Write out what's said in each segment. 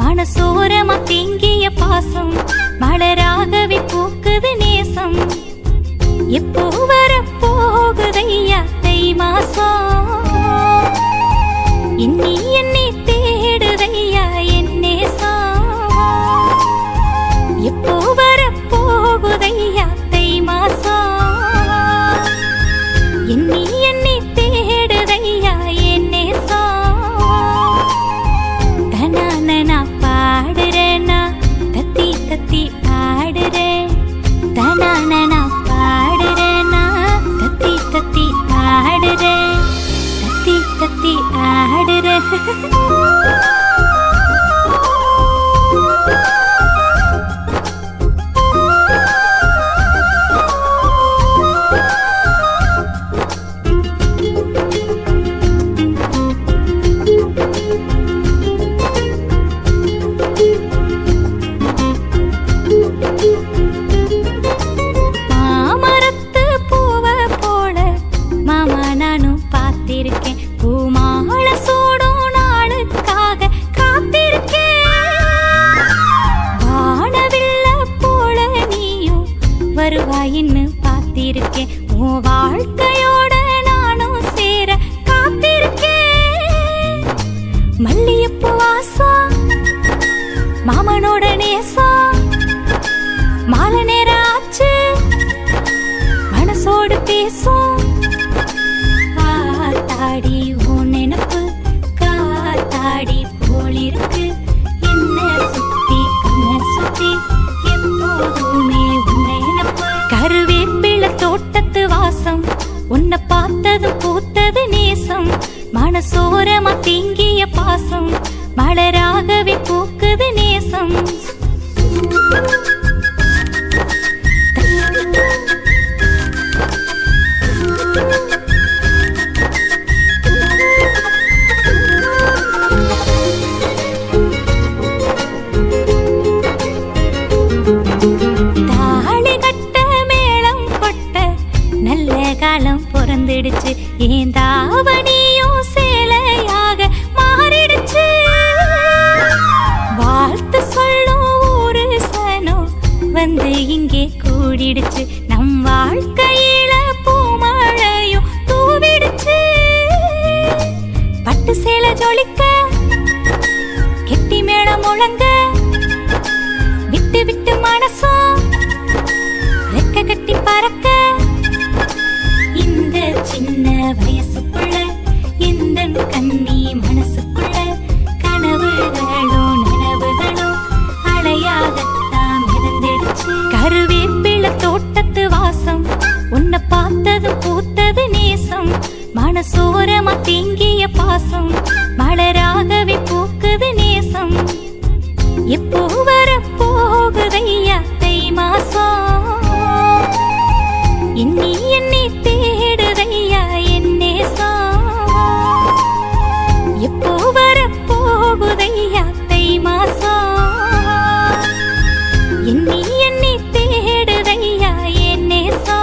மனசோரமா தேங்கிய பாசம் மலராகவே பூக்குது நேசம். எப்போ வரப்போகுதையா தை மாசம், இன்னி என்னை தேடுதையா என் நேசம். எப்போ வரப்போகுதையா தை மாசம், இன்னி என்னை தேடுதையா என் நேசம். தனானா பாடுறேனா தத்தி தத்தி ஆடுறேன், தனானா பாடுறேனா தத்தி தத்தி ஆடுறேன், தத்தி தத்தி ஆடுறேன். வருவாயின்னு பார்த்திருக்கேன், உன் வாழ்க்கையோட நானும் சேர காத்திருக்கேன். மல்லியப்பூ வாசம் மாமனோட நேசம், மாலை நேரம் ஆச்சு மனசோடு பேசும். காத்தாடி உன் நினப்பு காத்தாடி போலிருக்கு, என்ன சுத்தி கண்ண சுத்தி எப்போதுமே கருவேப்பில தோட்டத்து வாசம், உன்னை பார்த்தது பூத்தது நேசம். மனசோரமா தேங்கிய பாசம் மலராகவே பூக்குது நேசம். சேல ஜொலிக்க கெட்டி மேளம் முழங்க விட்டு விட்டு மனசும் ரெக்க கட்டி பறக்க இந்த சின்ன வயசுக்குள்ள இந்த கண்ணி மனசுக்குள்ள கனவுகளும் நனவுகளும் அலையாகத்தான் மிதந்துடுச்சு. கருவேப்பில தோட்டத்து வாசம் உன்னை பார்த்தது பூத்தது நேசம் மனசோரமா தேங்கிய பாசம் மலராகவே பூக்குது நேசம். எப்போ வர போகுதையா தை மாசம் எண்ணி எண்ணி தேடுதையா என் நேசம். எப்போ வர போகுதையா தை மாசம் எண்ணி எண்ணி தேடுதையா என் நேசம்.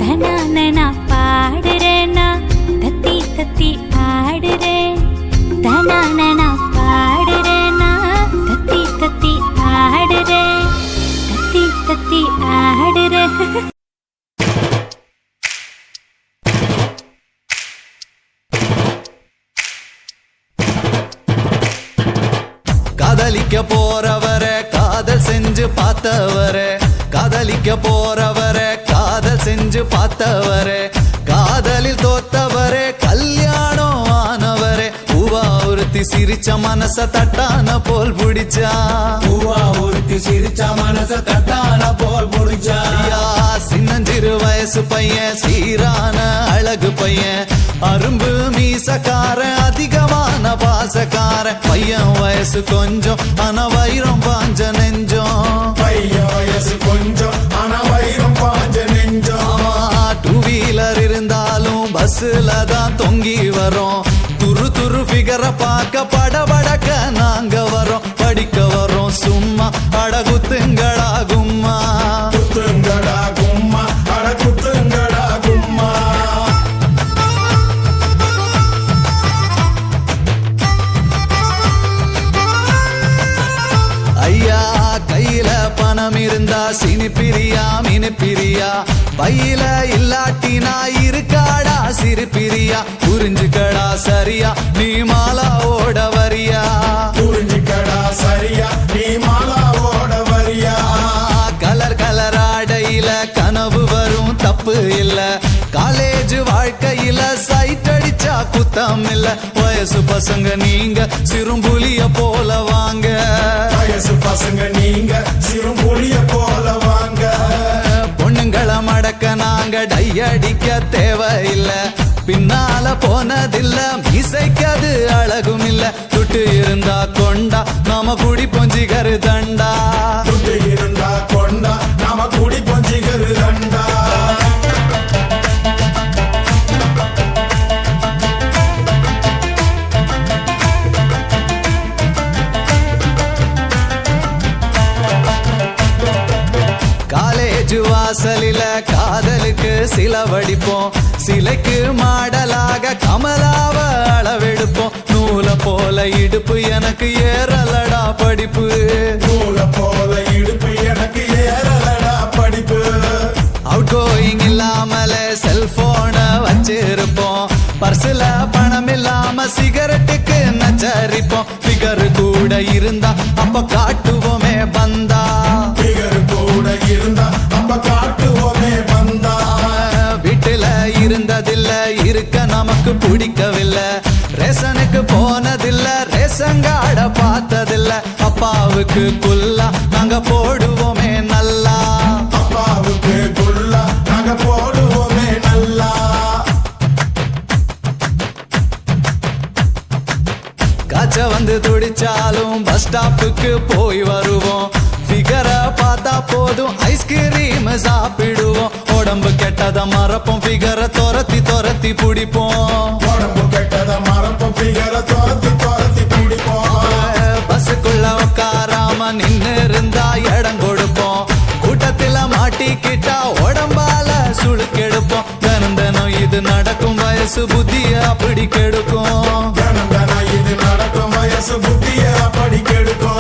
தனானா பாடுறேனா தத்தி தத்தி ஆடுறேன் தனானா பாடுறேனா தத்தி தத்தி ஆடுறேன் தத்தி தத்தி ஆடுறேன். காதலிக்க போறவரை காதல் செஞ்சு பார்த்தவரே காதலிக்க போறவரை காதல் செஞ்சு பார்த்தவரே காதலில் தோத்தவரே கல்யாணம் ஆனவரே பூவா ஒருத்தி சிரிச்ச மனச தட்டான போல் பிடிச்சா பூவா ஒருத்தி சிரிச்ச மனச தட்டான போல் பிடிச்சா. சின்னஞ்சிறு வயசு பையன் சீரான அழகு பையன் அரும்பு மீசக்கார அதிகமான பாசக்கார பையன் வயசு கொஞ்சம் ஆனா வைரம் பாஞ்ச நெஞ்சம் பையன் வயசு கொஞ்சம் ஆனா வைரம் பாஞ்ச நெஞ்சம். டூ வீலர் இருந்தாலும் பஸ்ல தான் தொங்கி வரோம் துரு துரு ஃபிகரை பார்க்க படபடக்க நாங்க வரோம் படிக்க வரோம் சும்மா அடகுத்துங்களா கும்மா குத்துங்கடா கும்மா அட குத்துங்கடா கும்மா. ஐயா கையில பணம் இருந்தா சினிப்பிரியா மினிப்பிரியா பையில இல்லாட்டினா இருக்காடா சிரிப்பிரியா புரிஞ்சுக்கடா சரியா நீ மாலா ஓட வரியா புரிஞ்சுக்கடா சரியா நீ மாலா ஓட வரியா. கலர் கலர் ஆடையில கனவு வரும் தப்பு இல்ல காலேஜ் வாழ்க்கையில சைட் அடிச்சா குத்தம் இல்ல வயசு பசங்க நீங்க சிறும்புலிய போல வாங்க வயசு பசங்க நீங்க சிறுபுலிய போல வாங்க. பொண்ணுங்களை மடக்க நாங்க டையடிக்க தேவையில்ல பின்னால போனதில்ல மீசைக்கது அழகும் இல்ல துட்டு இருந்தா கொண்டா நாம குடி பொஞ்சிகரு தண்டா துட்டு இருந்தா கொண்டா நாம குடி பொஞ்சிகரு தண்டா. காலேஜ் வாசலில காதலுக்கு சிலவடிப்போம் சிலைக்கு மாடலாக கமலாவ அளவெடுப்போம் நூல போல இடுப்பு எனக்கு ஏறலடா படிப்பு நூல போல இடுப்பு எனக்கு ஏறலடா படிப்பு. அவுட் கோயிங் இல்லாமல செல்போன வச்சிருப்போம் பர்சுல பணம் இல்லாம சிகரெட்டுக்கு நச்சரிப்போம் ஃபிகர் கூட இருந்தா அப்ப காட்டுவோமே பந்தா பிகர் கூட இருந்தா அப்ப காட்டுவோமே பந்தா. வீட்டுல இருந்ததில்ல இருக்க நமக்கு பிடிக்கவில்லை ரேஷனுக்கு போனதில்ல ரேஷங்காட பார்த்ததில்ல அப்பாவுக்கு குல்லா நாங்க போடுவோமே நல்லா அப்பாவுக்கு குல்லா நாங்க போடுவோமே நல்லா. காய்ச்ச வந்து துடிச்சாலும் பஸ் ஸ்டாப்புக்கு போய் வருவோம் ஃபிகரை பார்த்தா போதும் ஐஸ்கிரீம் சாப்பிடுவோம் உடம்பு கெட்டத மறப்போம் ஃபிகரை துரத்தி துரத்தி பிடிப்போம் உடம்பு கெட்டத மறப்போம் ஃபிகரை துரத்தி துரத்தி பிடிப்போம். பஸ்ஸுக்குள்ள உட்காராம நின்னு இருந்தா இடம் கொடுப்போம் கூட்டத்தில மாட்டிக்கிட்டா உடம்பால சுழுக்கெடுப்போம் தினம் தினம் இது நடக்கும் வயசு புத்திய அப்படி கெடுக்கும் தினம் தினம் இது நடக்கும் வயசு புத்திய அப்படி கெடுக்கும்.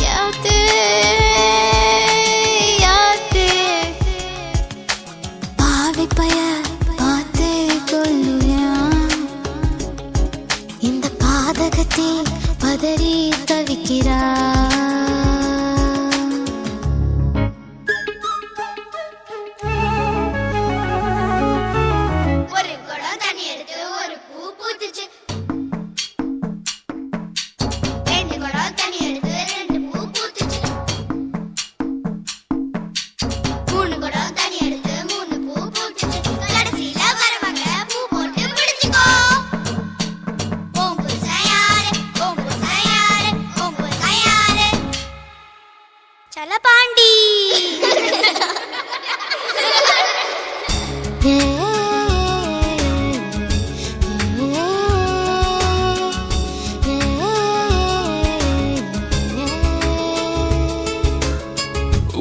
யாத்தே யாத்தே பாவி பய பார்த்தே கொல்லுறான் இந்த பாதகத்தை பதறி தவிக்கிறான் பாண்டி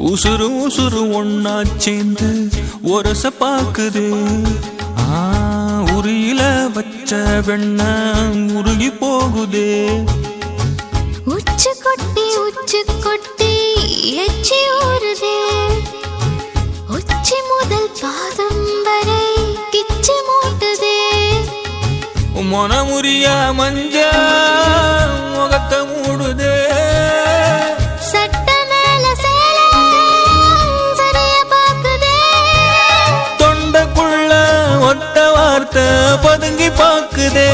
உசுறு உசுறு ஒன்னா சேர்ந்து ஒரச பாக்குது உரியில வச்ச வெண்ண உருகி போகுது உச்சு கொட்டி எச்சி ஊறுதே உச்சி முதல் பாதம் வரை கிச்சு மூட்டுதே மனமுறியா மஞ்ச முகத்தை மூடுதே சட்ட மேல சேல சரிய பாக்குதே தொண்டைக்குள்ள ஒட்ட வார்த்தை பதுங்கி பாக்குதே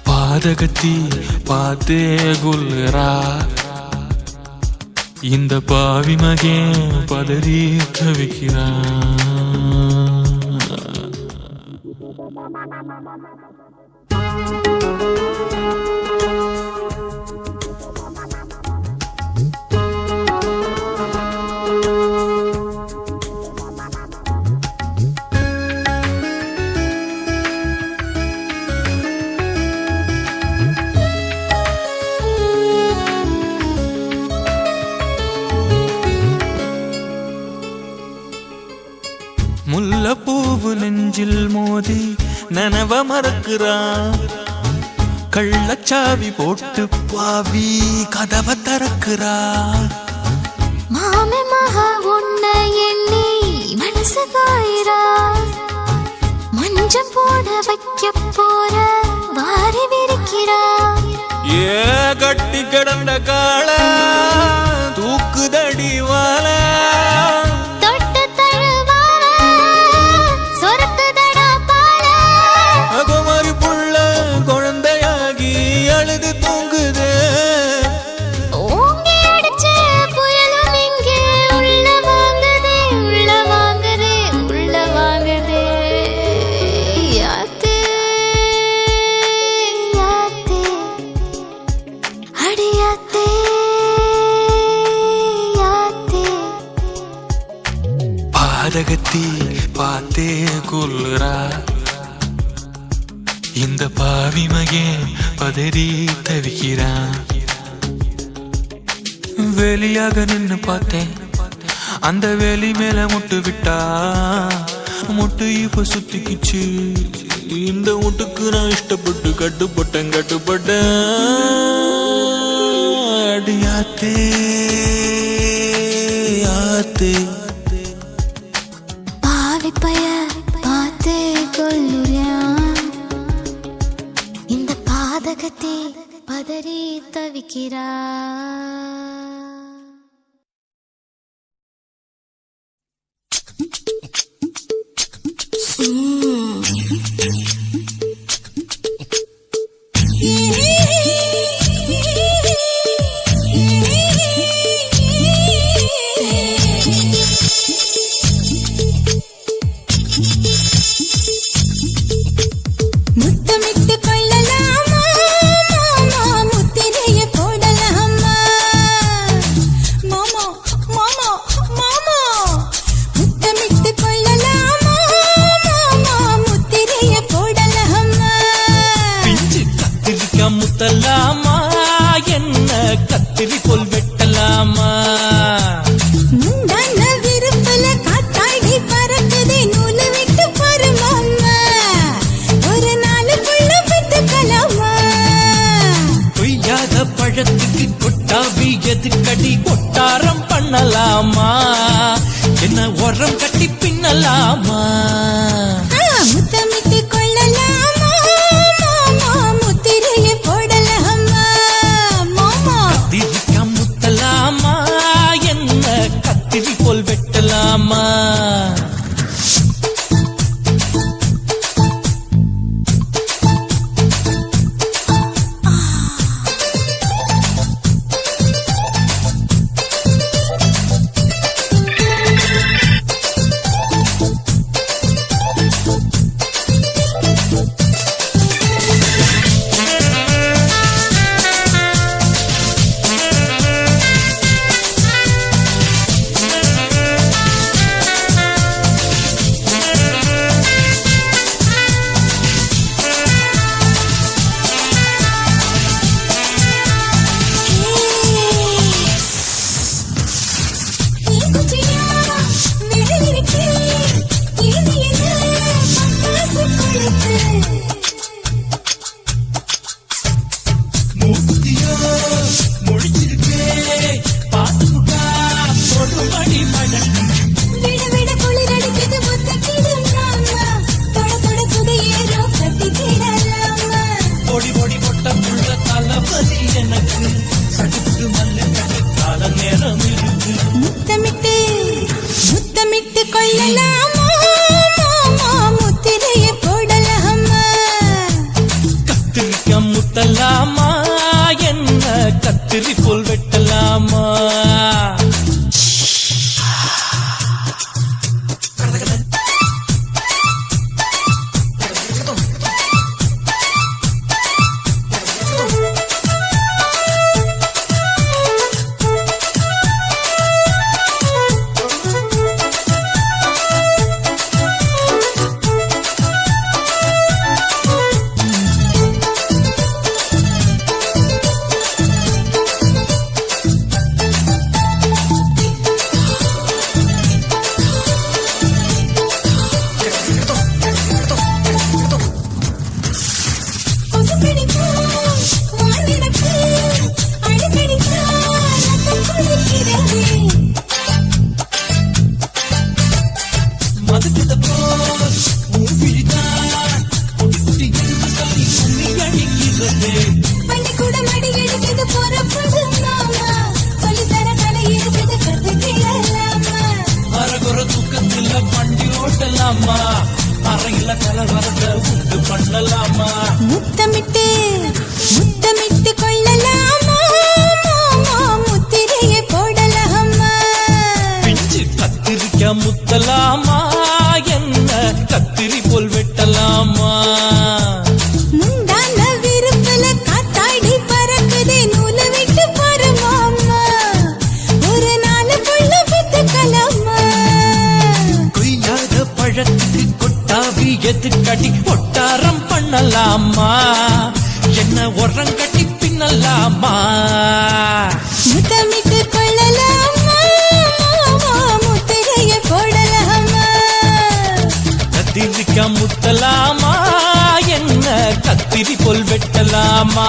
பாதகத்தி பார்த்தே கொல்லுறா இந்த பாவி மகன் பதறி தவிக்கிறான் முல்லைப்பூவு நெஞ்சில் மோதி நனவ மறக்கிறான் கள்ளச்சாவி போட்டு பாவி கதவை திறக்கிறான் மாமே மகா உன்னை எண்ணி மனசு காயிரா மஞ்சம் போட வைக்க போற வாரி விரிக்கிறா ஏ கட்டி கிடந்த கால தூக்குதடி வாழ பாதகத்தி பார்த்தே கொல்லுறா இந்த பாவி மகன் பதறி தவிக்கிறான் வெளியாக நின்னு பார்த்தேன் அந்த வேலி மேல முட்டு விட்டா முட்டு இப்ப சுத்திக்கிச்சு இந்த முட்டுக்கு நான் இஷ்டப்பட்டு கட்டுப்பட்டேன் அடியாத்தே யாத்தே பார்த்தே கொல்லுறான் இந்த பாதகத்தை பதறி தவிக்கிறா முத்தலாமா என்ன கத்திரி போல் வெட்டலாமா முந்தான விருப்பல காத்தாடி பறக்குதே நூலை விட்டு பரமாமா ஒரு நாளுக்குள்ள பெத்துக்கலாமா கொய்யாத பழத்துக்கு கொட்டாவி எதுக்கடி கொட்டாரம் பண்ணலாமா என்ன உரம் கட்டி பின்னலாமா முத்தமிட்டு கொள்ளலாமா மாமா முத்திரையை போடலாமா மாமா கத்திரிக்கா முத்தலாமா என்ன கத்திரி போல் வெட்டலாமா முத்தமிட்டு கொள்ளலாமா மாமா முத்திரையை போடலாமா கத்திரிக்கா முத்தலாமா என்ன கத்திரி போல் வெட்டலாமா அறையில கலவரத்தை உண்டு பண்ணலாமா முத்தமிட்டு முத்தமிட்டு கொள்ளலாமா மாமா முத்திரையை போடலாமா பிஞ்சு கத்திரிக்கா முத்தலாமா என்ன கத்திரி போல் வெட்டலாமா முந்தான விருப்பல காத்தாடி பறக்குதே நூலை விட்டு பரமாமா ஒரு நாளுக்குள்ள பெத்துக்கலாமா கொய்யாத பழத்துக்கு கொட்டாவி எதுக்கடி கொட்டாரம் பண்ணலாமா என்ன உரம் கட்டி பின்னலாமா முத்தமிட்டு கொள்ளலாமா மாமா முத்திரையை போடலாமா கத்திரிக்கா முத்தலாமா என்ன கத்திரி போல் வெட்டலாமா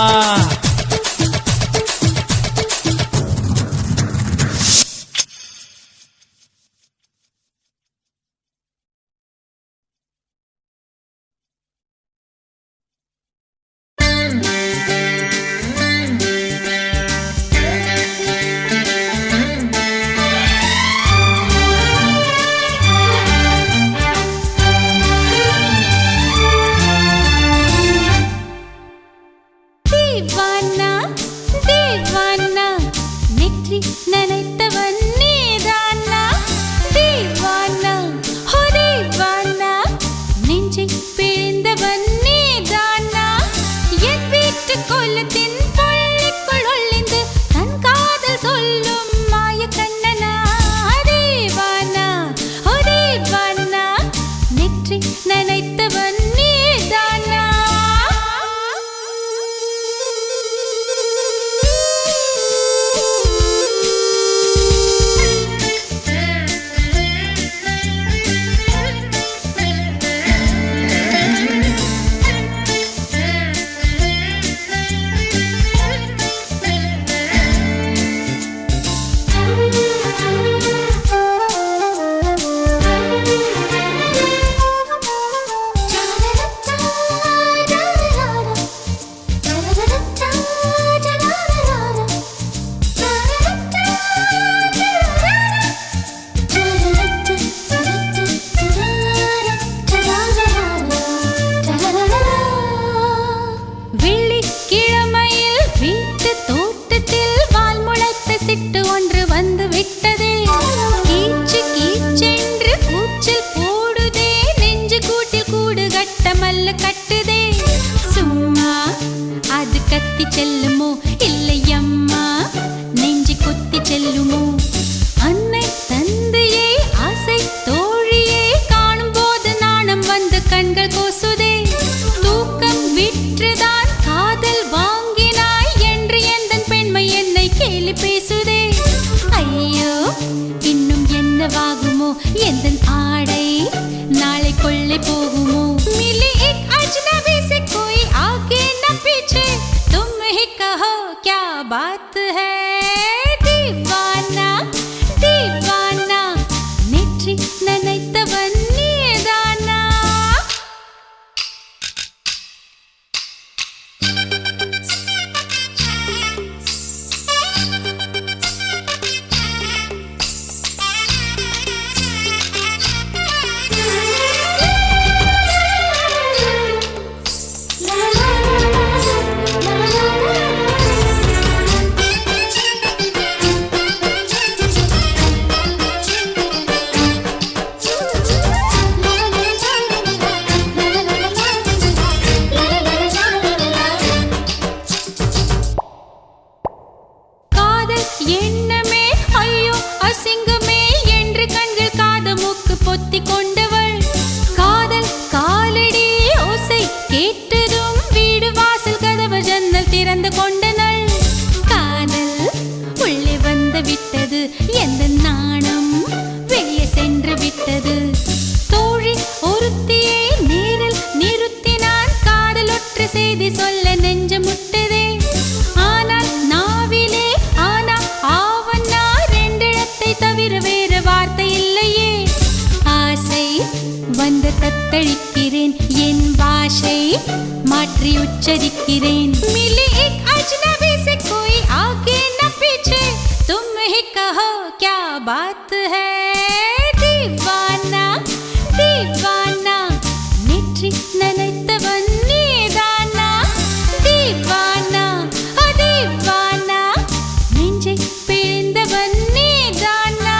கத்தி செல்லுமோ இல்லையம்மா நெஞ்சு கொத்தி செல்லுமோ அன்னை தந்தையே ஆசை தோழியே காணும் போது நாணம் வந்து கண்கள் கோசுதே தூக்கம் விற்றுதான் காதல் வாங்கினாய் என்று எந்தன் பெண்மை என்னை கேலி பேசுதே ஐயோ இன்னும் என்னவாகுமோ எந்தன் ஆடை நாளை கொள்ளை போகுமோ मिली एक अजनबी से कोई आगे न पीछे तुम ही कहो क्या बात है दीवाना दीवाना नेற்றி நினைத்தவன் நீதானா எண்ணமே ஐயோ அசிங்கமே என்று கண்கள் காது மூக்கு பொத்தி கொண்டவள் காதல் காலடி ஓசை கேட்டதும் வீடு வாசல் கதவு ஜன்னல் திறந்து கொண்டனள் காதல் உள்ளே வந்து விட்டது எந்த நாணம் வெளியே சென்று விட்டது தோழி ஒருத்தியை நேரில் நிறுத்தினான் காதல் ஒற்ற செய்தி சொல்ல நெஞ்சு முட்டதே ஆனால் நாவிலே ஆவன்னா ரெண்டிடத்தை தவிர வேறு வார்த்தை இல்லையே ஆசை வந்து தத்தளிக்கிறேன் என் பாஷை மாற்றி உச்சரிக்கிறேன் मिली एक अजनबी से कोई आगे न पीछे तुम ही कहो क्या बात है दीवाना दीवाना नेற்றி நினைத்தவன் நீதானா दीवाना दीवाना நெஞ்சை பிழிந்தவன் நீதானா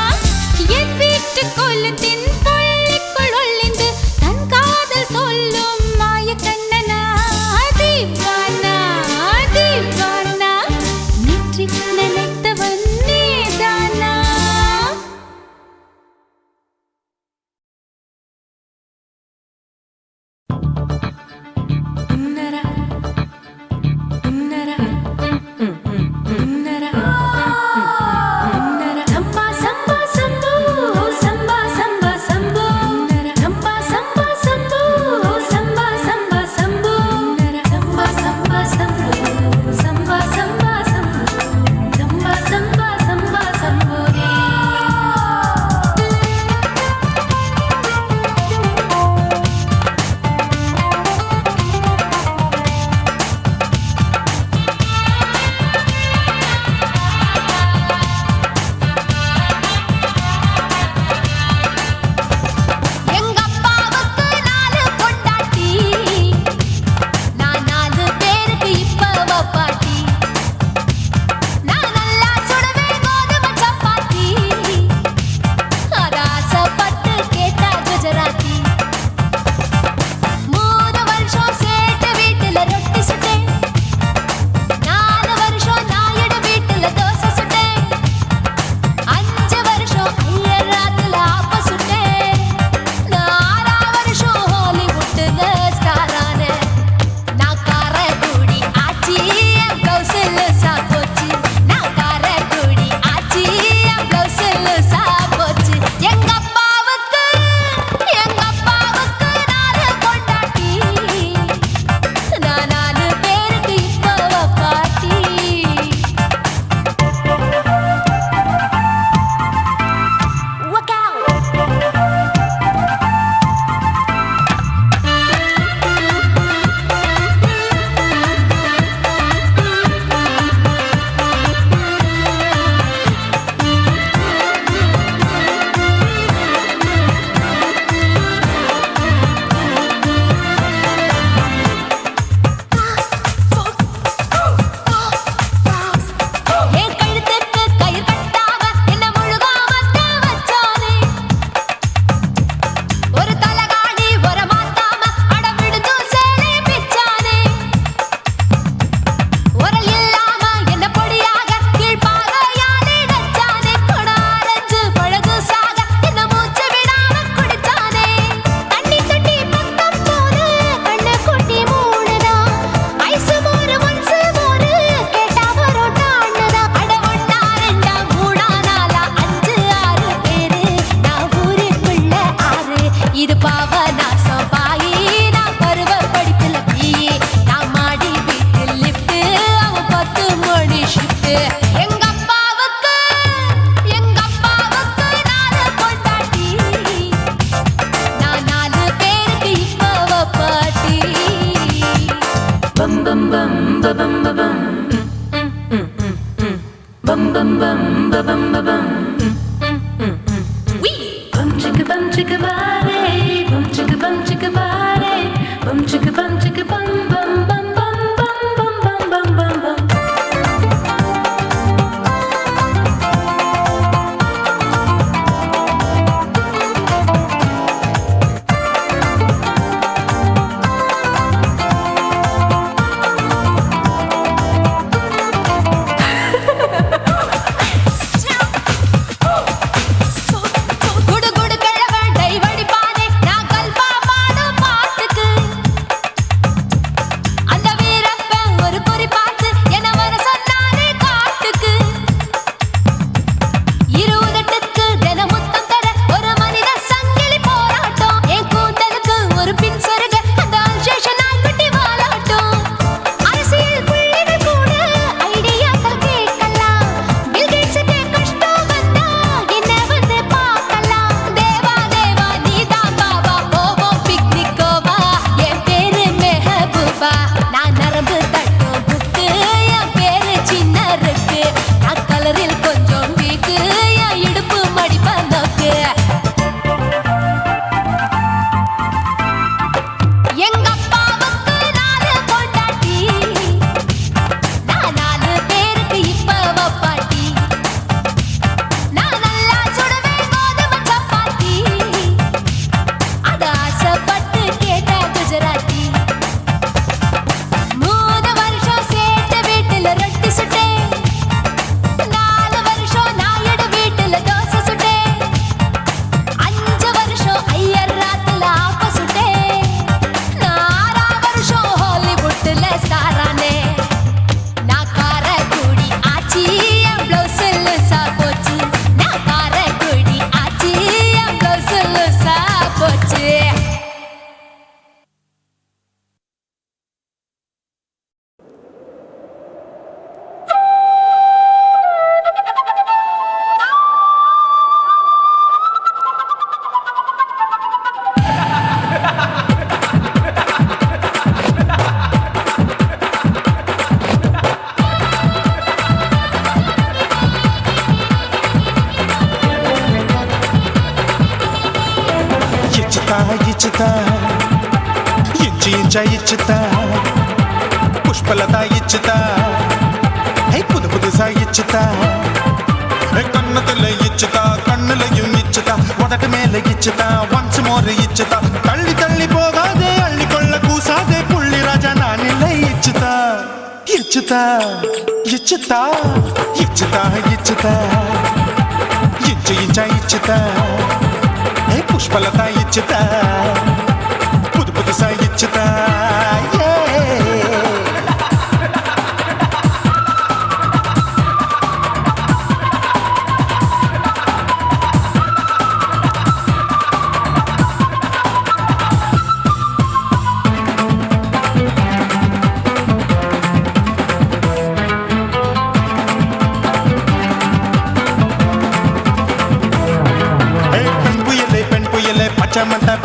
என் வீட்டு கொல்லத்தின் பள்ளிக்குள் ஒளிந்து தன் காதல் சொல்லும் மாய கண்ணனா தீவானா தீவானா நெற்றி நினைத்தவன் நீதானா இச்சுதா புஷ்பலதா இச்சுதா புது புதுசா இச்சுதா கண்ணத்துல இச்சுதா கண்ணுலையும் இச்சுதா உதட்டு மேல இச்சுதா ஒன்ஸ் மோர் இச்சுதா தள்ளி தள்ளி போகாதே அள்ளி கொள்ள கூசாதே புள்ளி ராஜா நான் இல்லை இச்சுதா இச்சுதா இச்சுதா இச்சுதா இச்சுதா இச்சு இச்சா இச்சுதா புஷ்பலதா இச்சுதா புது புதுசா இச்சுதா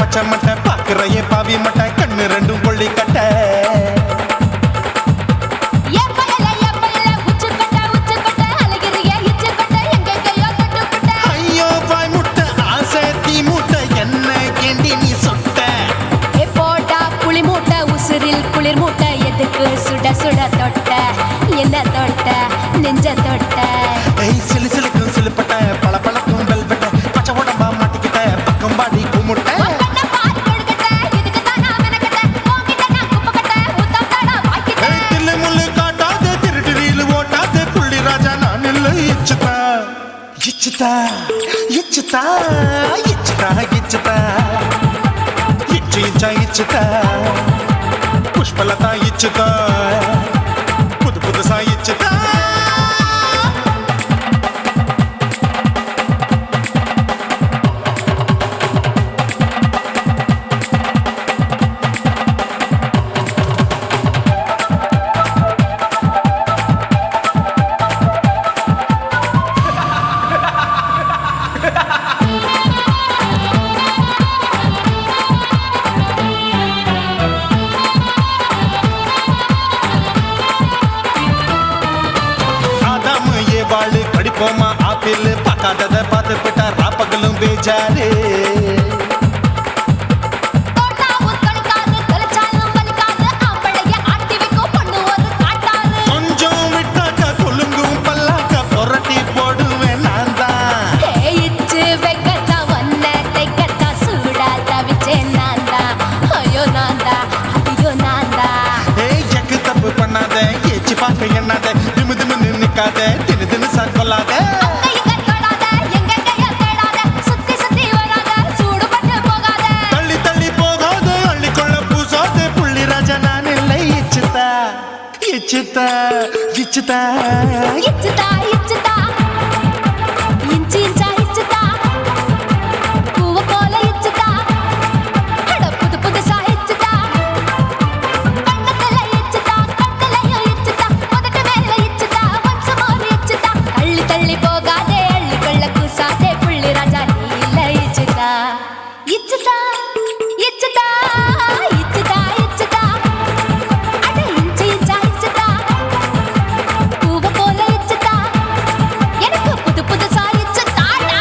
பச்சை மட்டை பாக்குறையே பாவி மட்டை கண்ணு ரெண்டும் கொள்ளி கட்ட ஐயோ பாய் முட்டை ஆசை தீ மூட்டை என்ன கேண்டி நீ சொட்ட போட்டா புளி மூட்டை உசுரில் குளிர் மூட்டை எதுக்கு சுட சுட தொட்ட என்ன தொட்ட நெஞ்ச தொட்ட சிலு சிலுக்கும் சிலுப்பட்ட பல பழக்கும் வெல்வெட்ட பச்சை உடம்பா மாட்டிக்கிட்ட பக்கம் பாடி குமுட்ட இச்சுதா இச்சுதா இச்சுதா இச்சு இச்சா இச்சுதா புஷ்பலதா இச்சுதா புது புதுசா இச்சுதா படிப்போமா ஆப்பிள் பார்க்காதத பார்த்து விட்டா ராப்பகலும் பேஜாரு கொஞ்சம் விட்டாக்கா கொலுங்கும் பல்லாக்கா புரட்டி போடுவேன் நான் தான் எக்கு தப்பு பண்ணாத ஏச்சி பார்க்க எண்ணாத திமு திமுன்னு நிக்காத தினு தினு சார் கொள்ளாத தள்ளி தள்ளி போகாத அள்ளி கொள்ள பூசாத புள்ளி ராஜா நான் இல்லை இச்சுதா இச்சுதா இச்சுதா இச்சுதா இச்சுதா இஞ்சி இஞ்சா இச்சுதா பூவ போல இச்சுதா அட புது புதுசா இச்சுதா கண்ணத்துல இச்சுதா கண்ணலையும் இச்சுதா உதட்டு மேல இச்சுதா ஒன்ஸ் மோர் இச்சுதா தள்ளி தள்ளி போகாதே அள்ளி கொள்ள கூசாதே புள்ளி ராஜா நீ இல்ல இச்சுதா இச்சுதா இச்சுதா இச்சுதா இச்சுதா அட இஞ்சி இஞ்சா இச்சுதா பூவ போல இச்சுதா எனக்கு புது புதுசா இச்சுதாடா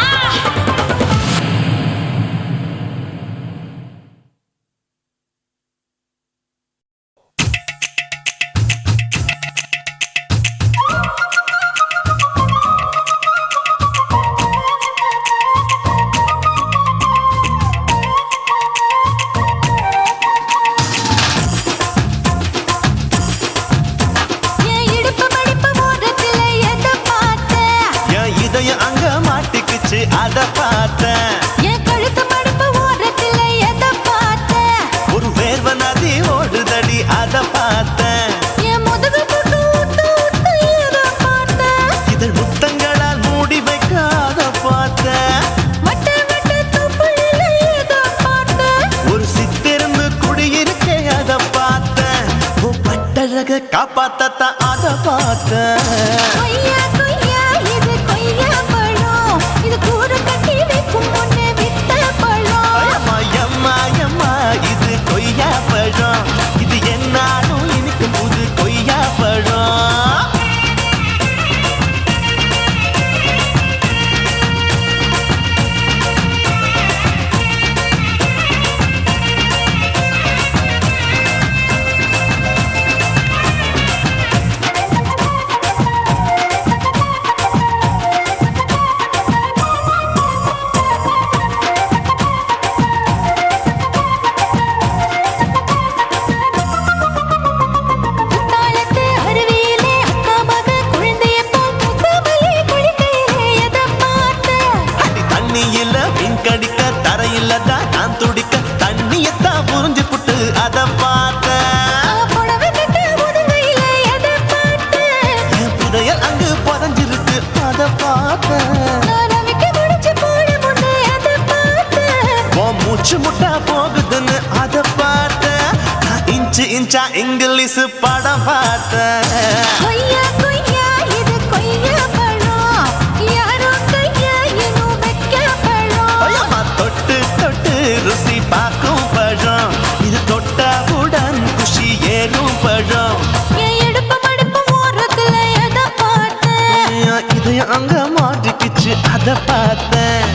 என் இடுப்பு மடிப்பு ஓரத்துல எதை பார்த்தேன் என் இதயம் அங்க மாட்டிக்குச்சு அத பார்த்தேன் என் கழுத்து மடிப்பு ஓரத்துல எதை பார்த்தேன் ஒரு வேர்வ நதி ஓடுதடி அத பார்த்தேன் என் முதுகு புட்டு ஊத்து ஊத்து எதை பார்த்தேன் இதழ் முத்தங்களால் மூடி வைக்க அத பார்த்தேன் வட்ட வட்ட தொப்புளில எதை பார்த்தேன் ஒரு சித்திருந்து குடியிருக்கே அத பார்த்தேன் உன் பட்டழக காப்பாத்தத்தான் அத பார்த்தேன் கொய்யா கொய்யா இது கொய்யா பழம் இது கூட கட்டி வைக்கும் முன்னே வித்த பழம் அம்மா எம்மா எம்மா இது கொய்யா பழம் இது என்னாலும் இனிக்கும் புது கொய்யா பழம் பார்த்தேன். உன் மூச்சு முட்டா போகுதுன்னு அத பார்த்தேன். நான் இன்ச்சு இன்ச்சா இங்கிலீஷ் படம் பார்த்தேன். ஐயம்மா, தொட்டு தொட்டு ருசி பார்க்கும் பழம். இது தொட்டாவுடன் குஷி ஏறும் பழம். இதயம் அங்க மாட்டிக்கிச்சு அத பார்த்தேன்.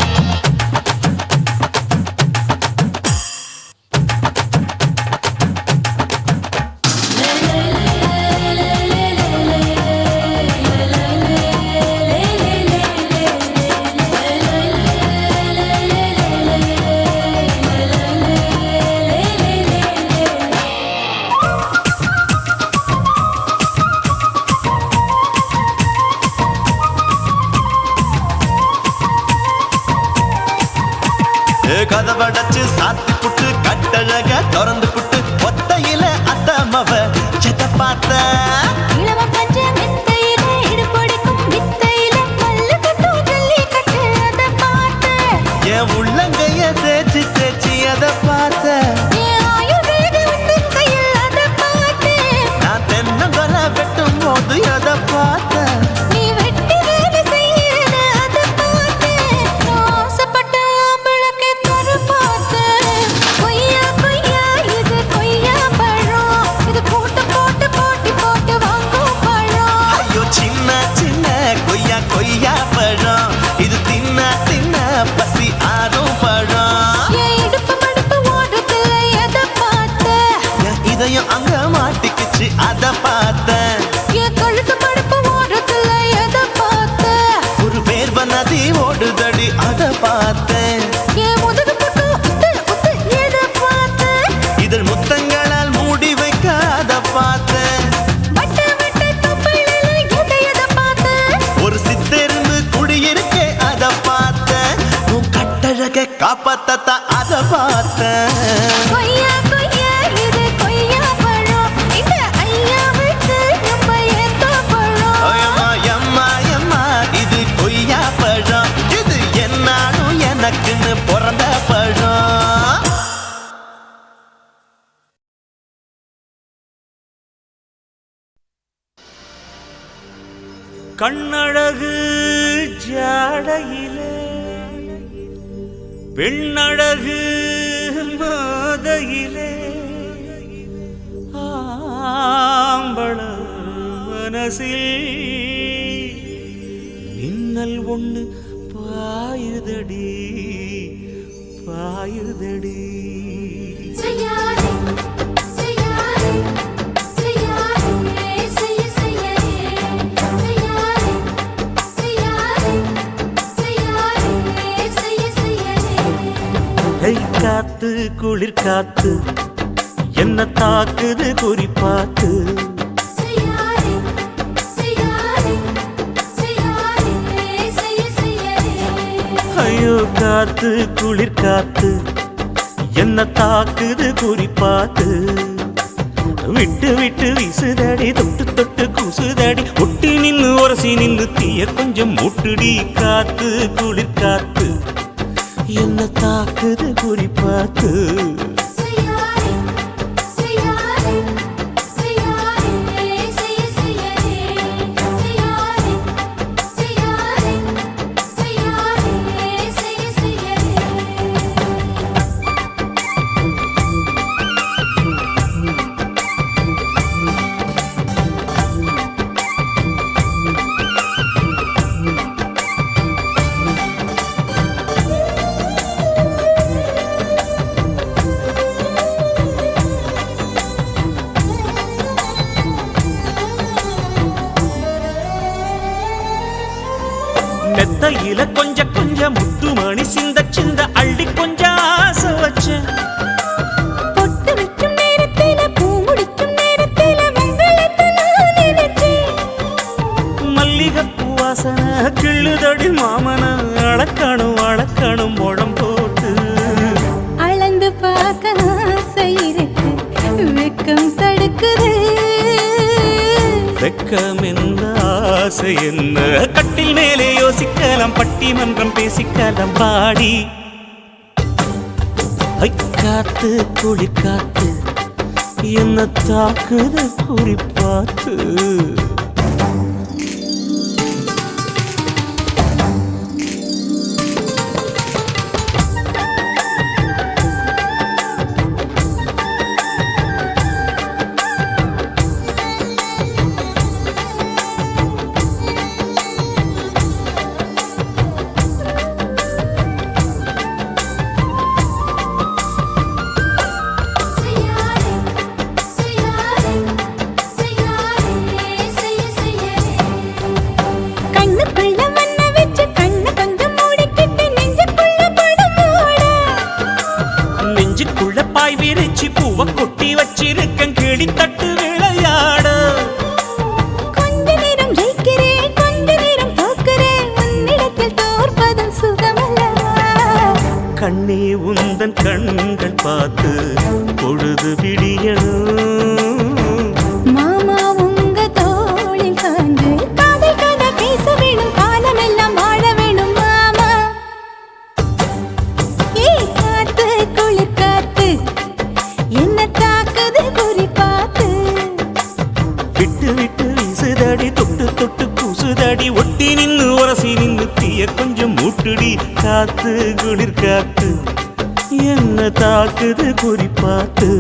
கதவடைச்சு சாத்தி புட்டு கட்டழக திறந்து புட்டு ஒத்தையில அத்தமவ செத்த பார்த்த. என் உள்ளங்கைய தேய்ச்சி தேய்ச்சி அத பார்த்த. நான் தென்னங்கொலை வெட்டும் போது அத பார்த்த. கொய்யா பழம் இது தின்ன தின்ன பசி ஆறும் பழம். என் இதயம் அங்க மாட்டிக்கிச்சு அத பார்த்தேன். ஒரு வேர்வ நதி ஓடுதடி அத பார்த்தேன். இதழ் முத்தங்களால் மூடி வைக்க அத பார்த்தேன். காப்பாத்த அத பார்த்தேன். இது கொய்யா பழம். இது என்னாலும் எனக்குன்னு பிறந்த பழம். கண்ணழகு ஜாடையிலே பெண்ணழகு மாதையிலே ஆம்பள மனசில் மின்னல் ஒண்ணு பாயுதடி பாயுதடி. காத்து குளிர் காத்து என்ன தாக்குது குறிப்பாத்து. ஐயோ காத்து குளிர் காத்து என்ன தாக்குது குறிப்பாத்து. விட்டு விட்டு வீசுதடி தொட்டு தொட்டு கூசுதடி. ஒட்டி நின்னு உரசி நின்னு தீய கொஞ்சம் முட்டுடி. காத்து குளிர் காத்து என்ன தாக்குது குறிப்பாத்து. மெத்தையில கொஞ்ச கொஞ்ச முத்துமணி சிந்த சிந்த அள்ளி கொஞ்சம் ஆசை வச்சேன். பொட்டு வைக்கும் நேரத்தில பூ முடிக்கும் நேரத்தில மங்களத்தை நான் நினைச்சேன். மல்லிகைப்பூ வாசனை கிள்ளுதடி மாமன அளக்கணும் அளக்கணும் முழம் போட்டு. அளந்து பார்க்க ஆசை இருக்கு வெக்கம் தடுக்குது. வெட்கம் என்ன ஆசை என்ன கட்டில் மேலே யோசிக்கலாம் பட்டிமன்றம் பேசிக்கலாம் பாடி காத்து குளிர் காத்து என்ன தாக்குது குறிப்பாத்து விரிச்சி பூவ கொட்டி வச்சிருக்கேன் கிளி தட்டு விளையாட கொஞ்ச நேரம் ஜெயிக்கிறேன் கொஞ்ச நேரம் தோக்கிறேன் உன்னிடத்தில் தோற்பதும் சுகமல்லவா கண்ணே உந்தன் கண்கள் பார்த்து பொழுது விடியணும் மாமா உங்க தோளில் சாய்ந்து காதல் கதை பேச வேணும் காலமெல்லாம் வாழ வேணும் மாமா காத்து குளிர் காத்து என்ன தாக்குது குறிப்பாத்து விட்டு விட்டு வீசுதடி தொட்டு தொட்டு கூசுதடி ஒட்டி நின்னு உரசி நின்னு தீய கொஞ்சம் மூட்டுடி காத்து குளிர் காத்து என்ன தாக்குது குறிப்பாத்து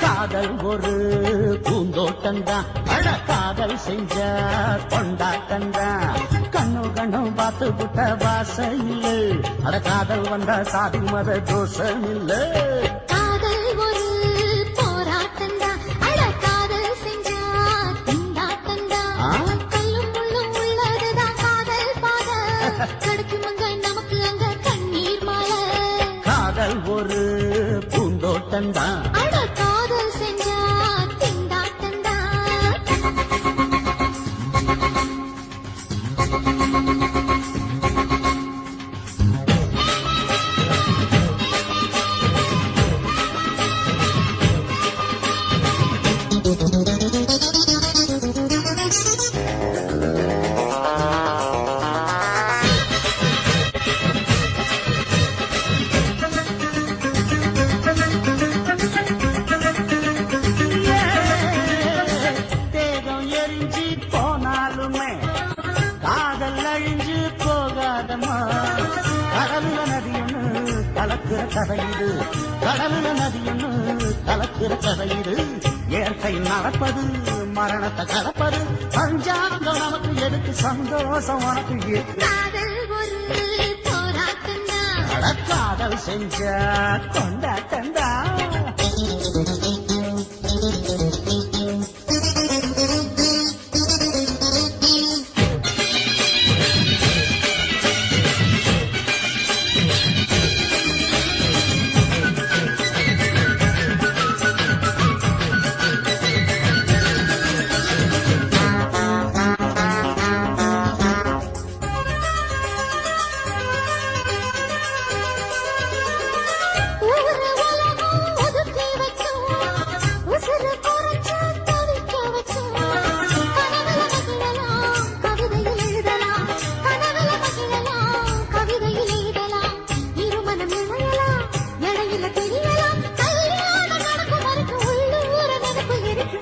காதல் ஒரு பூந்தோட்டந்தான் அட காதல் செஞ்ச கொண்டாட்டந்தான் கண்ணு கண்ணும் பார்த்து புட்ட வாசையில் அட காதல் வந்த சாதி மத தோஷம் இல்ல காதல் ஒரு போராட்டந்தான் அட காதல் செஞ்சா திண்டாட்டந்தான் கல்லும் முள்ளும் உள்ளதுதான் காதல் பாத கிடைக்கும் அங்க நமக்கு அங்க கண்ணீர் மாலை காதல் ஒரு பூந்தோட்டந்தான் அட காதல் செஞ்சா திண்டாட்டந்தான் தேகம் எரிஞ்சு போனாலுமே காதல் அழிஞ்சு போகாதம்மா கடலுல நதியொன்னு கலக்கிற கதையுது கடலுல நதியொன்னு கலக்கிற கதையுது இயற்கை நடப்பது மரணத்தை கலப்பது பஞ்சாங்கம் நமக்கு எதுக்கு சந்தோஷம் உனக்கு காதல் ஒரு போராட்டந்தான் காதல் செஞ்ச கொண்டாட்டந்தா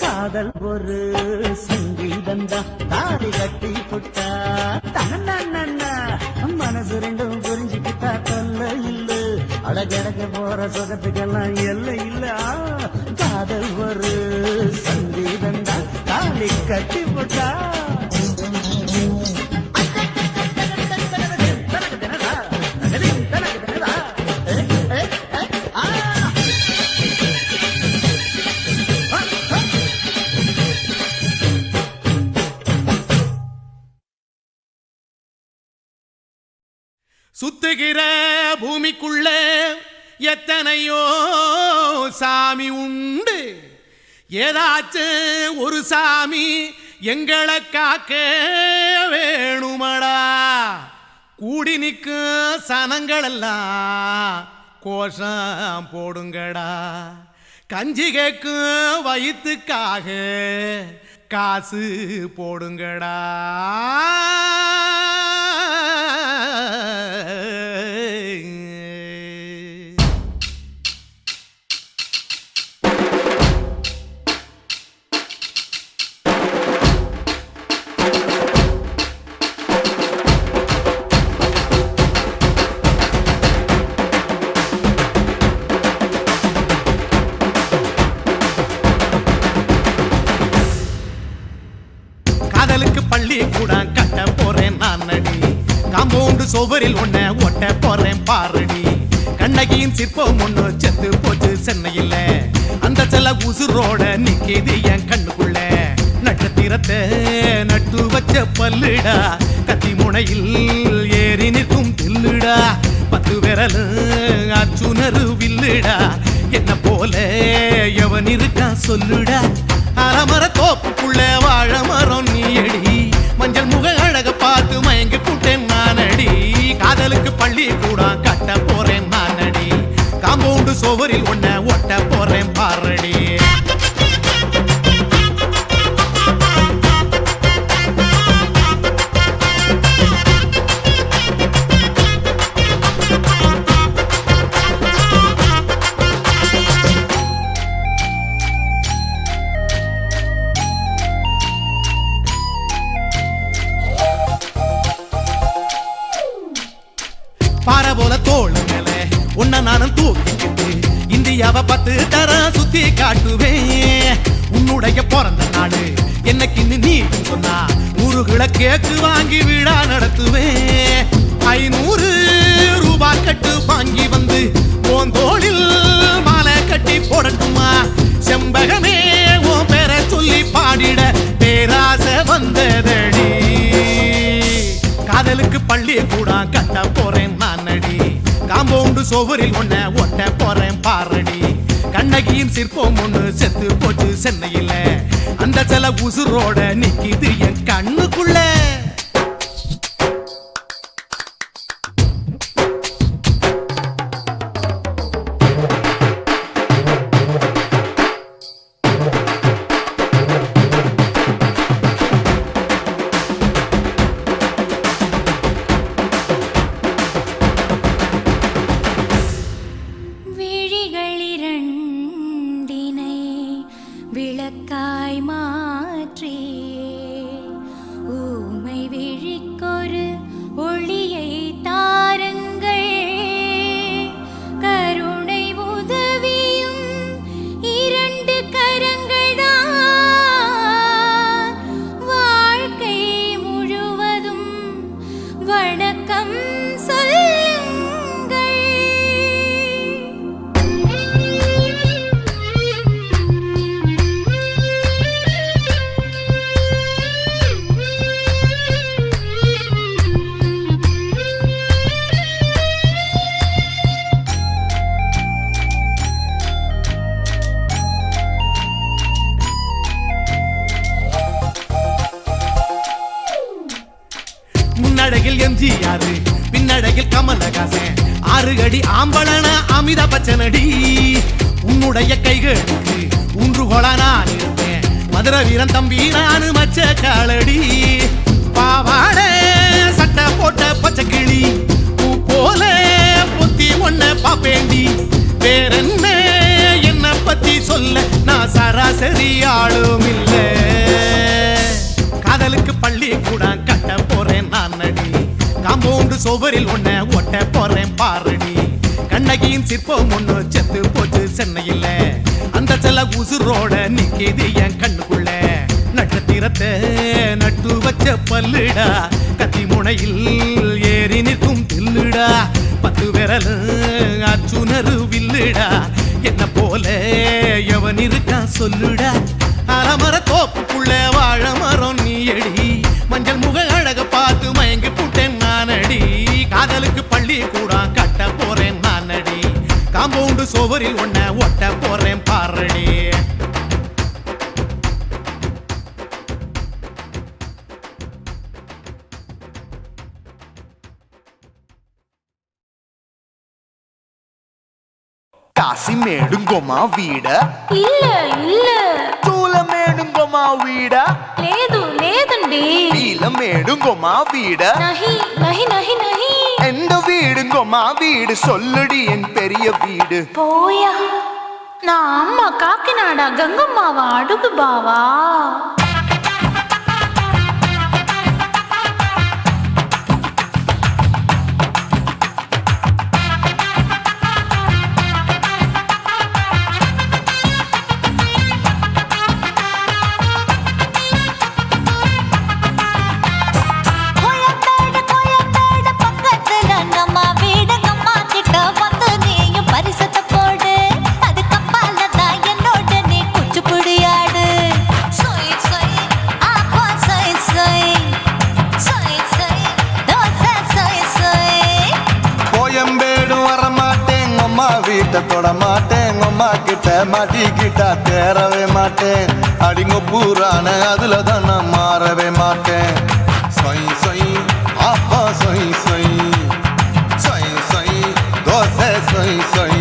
காதல் ஒரு சங்கீதந்தா தாலி கட்டி புட்டா தன்னா மனசு ரெண்டும் புரிஞ்சுக்கிட்டா தொல்ல இல்ல அடகடக்க போற சுகத்துக்கெல்லாம் எல்லை இல்ல காதல் ஒரு சங்கீதந்தா தாலி கட்டி புட்டா சுத்துகிற பூமிக்குள்ள எத்தனையோ சாமி உண்டு, ஏதாச்சும் ஒரு சாமி எங்களை காக்க வேணுமடா. கூடி நிற்கும் சனங்களெல்லாம் கோஷம் போடுங்கடா. கஞ்சி கேக்கும் வயிற்றுக்காக காசு போடுங்கடா. காதலுக்கு பள்ளி கூட கட்ட போறேன் நான் அடி, காம்பவுண்டு சுவரில் ஒன்ன ஒட்ட போறேன் பாரடி. கண்ணகியின் சிற்பம் ஒண்ணு செத்து போச்சு சென்னையில், அந்த செல்ல உசுரோட நிக்கிது என் கண்ணுக்குள்ள. நட்சத்திரத்தை நட்டு வச்ச பல்லுடா, கத்தி முனையில் ஏறி நிற்கும் தில்லுடா. 10 விரல் அச்சுணரு வில்லுடா, என்ன போல எவன் இருக்கா சொல்லுடா. அலமர தோப்புக்குள்ள வாழ மரம் நீயடி, மஞ்சள் முக அழக பார்த்து மயங்கி கூட்டேன் நானடி. காதலுக்கு பள்ளி கூட கட்ட போறேன் நானடி, காம்பவுண்டு சுவரில் ஒன்ன ஒட்ட போறேன் பாரடி. பாறை போல தோளு மேல உன்ன நானும் தூக்கிக்கிட்டு இந்தியாவை 10 தரம் சுத்தி காட்டுவேன். உன்னுடைய பிறந்த நாடு என்னைக்கு நீ சொன்னா 100 கிலோ கேக்கு வாங்கி விழா நடத்துவேன். 500 ரூபாய் கட்டு வாங்கி வந்து போந்தோளில் மாலை கட்டி போடட்டுமா. செம்பகமே உன் பேரை சொல்லி பாடிட பேராசை வந்ததடி. காதலுக்கு பள்ளி கூட கட்ட போறேன் நானடி, காம்பவுண்டு சுவரில் ஒன்ன ஒட்ட போறேன் பாரடி. கண்ணகியின் சிற்பம் ஒண்ணு செத்து போச்சு சென்னையில், அந்த சில உசுரோட நிக்கிது என் கண்ணுக்குள்ள. விளக்காய் மாற்றி ஊமை விழிக்கொரு ஒளியை தாருங்கள். கருணை உதவியும் 2 கரங்கள்தான், வாழ்க்கை முழுவதும் வணக்கம் சொல்லுங்கள். முன்னழகில் எம்ஜிஆர், பின்னழகில் கமலஹாசன், 6 அடி ஆம்பளன அமிதாப் பச்சனடி. உன்னுடைய கைகளுக்கு ஊன்றுகோலா நான் இருப்பேன், மதுரை வீரன் தம்பி நானு மச்ச காலடி. பாவாட சட்டை போட்ட பச்சை கிளி பூ போல பொத்தி ஒன்ன பாப்பேண்டி. வேறென்ன என்ன பத்தி சொல்ல நான் சராசரி ஆளும் இல்ல. காதலுக்கு பள்ளி கூட கட்ட போறேன் நானடி, காம்பவுண்டு சுவரில் ஒன்ன ஒட்ட போறேன் பாரடி. கண்ணகியின் சிற்பம் ஒண்ணு செத்து போச்சு சென்னையில், அந்த செல்ல உசுரோட நிக்கிது என் கண்ணுக்குள்ள. நட்சத்திரத்தை நட்டு வச்ச பல்லுடா, கத்தி முனையில் ஏறி நிற்கும் தில்லுடா. 10 விரல் அச்சுணரு வில்லுடா, என்ன போல எவன் இருக்கா சொல்லுடா. அலமர தோப்புக்குள்ள வாழ மரம் நீயடி, மஞ்சள் முக அழக பார்த்து மயங்கி கூட்டேன் நானடி. காதலுக்கு பள்ளி சோவரில் உன்னை ஒட்ட போறேன் பாரடி. కాసి మేడుంగోమా వీడ இல்ல இல்ல తూల మేడుంగోమా వీడ లేదు లేదండి నీల మేడుంగోమా వీడ நஹி நஹி நஹி நஹி எந்த வீடுங்கோமா வீடு சொல்லுடி என் பெரிய வீடு போயா நான் அம்மா காக்கிநாடா கங்கம்மாவா அடுகு பாவா வீட்டை தொட மாட்டேன் அம்மா கிட்ட மாட்டிக்கிட்டா தேரவே மாட்டேன் அடிங்க பூரான அதுல தான் நான் மாறவே மாட்டேன் சொய் சொய் அப்பா சொய் சொய் சொய் சொய் தோசை சொய் சொய்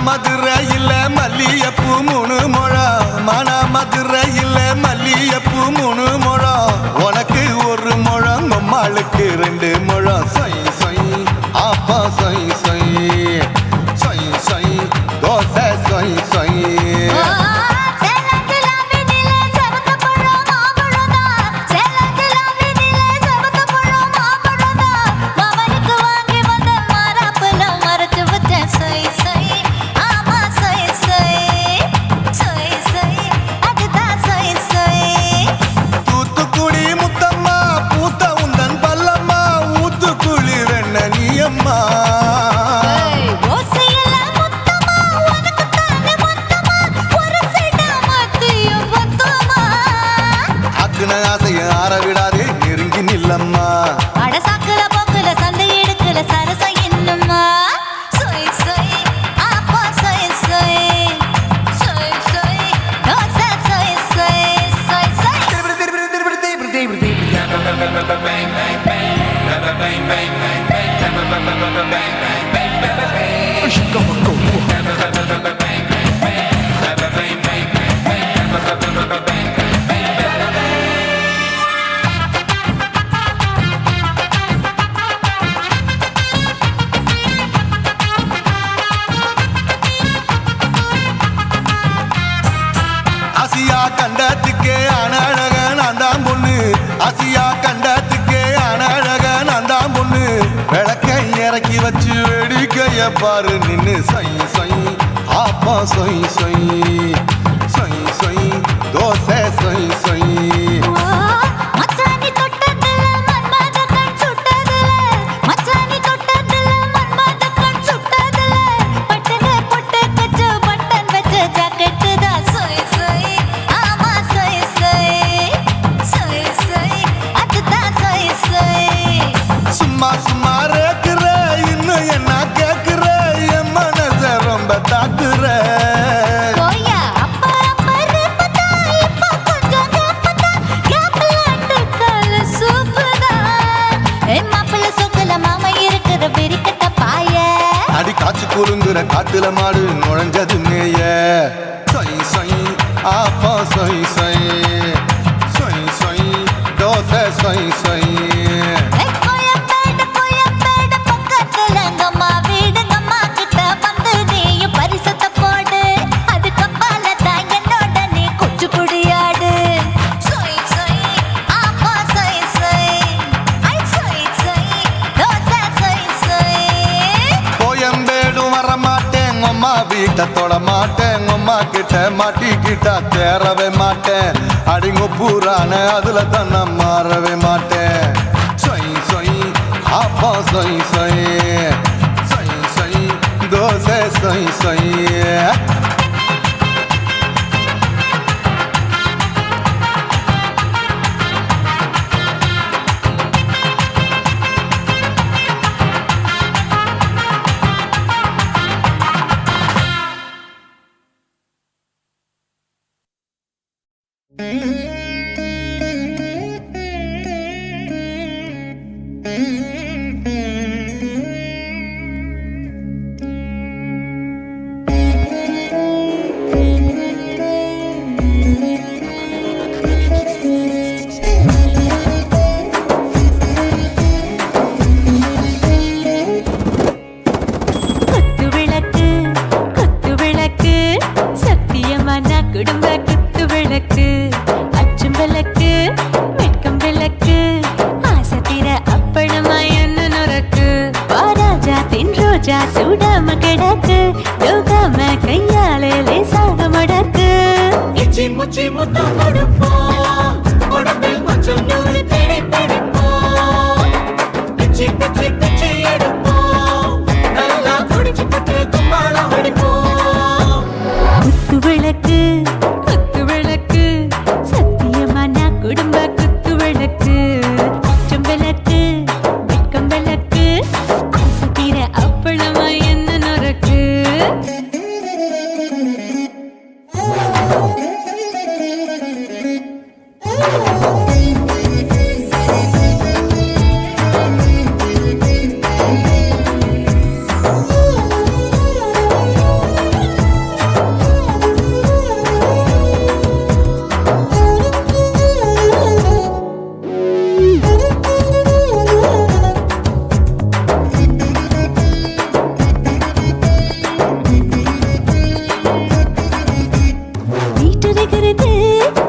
மதுரையில் மல்லியப்பூ 3 முழம் மன மதுரையில் மல்லியப்பூ 3 முழம் உனக்கு 1 முழம் அம்மாளுக்கு 2 முழம் சொய் சொய் அப்பா சொய் சொய் சொய் சொய் தோசை சொய் சொய் விடாதே நெருங்கி நில்லம்மா அடசாக்குல போக்குல சந்தை எடுக்கல சரச என்னம்மா சொய் சொய் அப்பா சொய் சொய் சொய் சொய் தோசை சொய் சொய் சொய் சொய் கண்டத்துக்கே அனழக நான் தான் பொண்ணு ஆசியா கண்டத்துக்கே அனழக நான் தான் பொண்ணு விளக்கை இறக்கி வச்சு வேடிக்கைய பாரு நின்னு சொய் சொய் ஆப்பா சொய் சொய் சொய் சொய் தோசை சொய் சொய் சும்மா ரேக்குற இன்னும் என்ன கேக்குற என் மனச ரொம்ப தாக்குற அடி காய்ச்சி குறுங்குற காட்டுல மாடு நுழைஞ்சது மேய சொய் சொய் ஆப்பா சொய் சொய் சொய் சொய் தோசை சொய் சொய் வீட்டை தொட மாட்டேன் அம்மா கிட்ட மாட்டிக்கிட்டா தேரவே மாட்டேன் அடிங்க பூரான அதுல தான் நான் மாறவே மாட்டேன் சொய் சொய் அப்போ சொய் சொய் சொய் சொய் தோசை சொய் சொய் சூடாம கிடக்கு யோகாம கையாலே லேசாக மடக்கு இச்சி முச்சி முத்தம் கொடுப்போம் உடம்பில் கொஞ்சம் நூறு தேடி பிடிப்போம் பிச்சி பிச்சி பிச்சி எடுப்போம் நல்லா குடிச்சு பட்டு கும்பாலம் அடிப்போம் குத்து விளக்கு சத்தியமான குடும்ப குத்து விளக்கு அச்சம் விளக்கு வெட்கம் விளக்கு ஆசை தீர அப்பளமா என்ன நொறுக்கு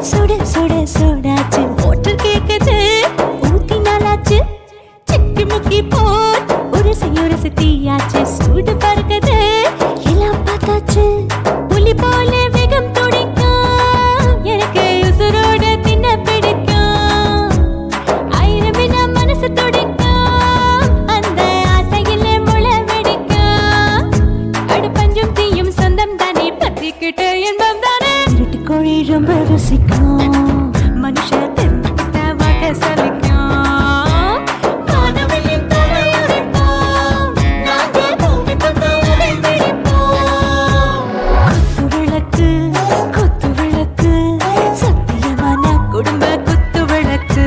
சுட சுட சோடாச்சு மோட்டர் கேக்குது ஊத்தி நாளாச்சு சிக்கி முக்கி போர் உரசி தீயாச்சு சூடு பறக்குது எல்லாம் பார்த்தாச்சு புலி போல வேகம் துடிக்கும் எனக்கு உசுரோட தின்ன பிடிக்கும் ஆயிரம் மனசு துடிக்கும் அந்த ஆசையில முளை வெடிக்கும் அடுப்பஞ்சும் தீயும் சொந்தம் தானே பத்திக்கிட்டு என்பம் தானே கோழி ரொம்ப ருசிக்கும் மனுஷ தெரிஞ்சுக்கிட்ட வாக்க சலிக்கும் காதவளின் தலையுடைப்போம் நாங்க பூமி பந்த உடை வெடிப்போம் குத்து விளக்கு சத்தியமான குடும்ப குத்து விளக்கு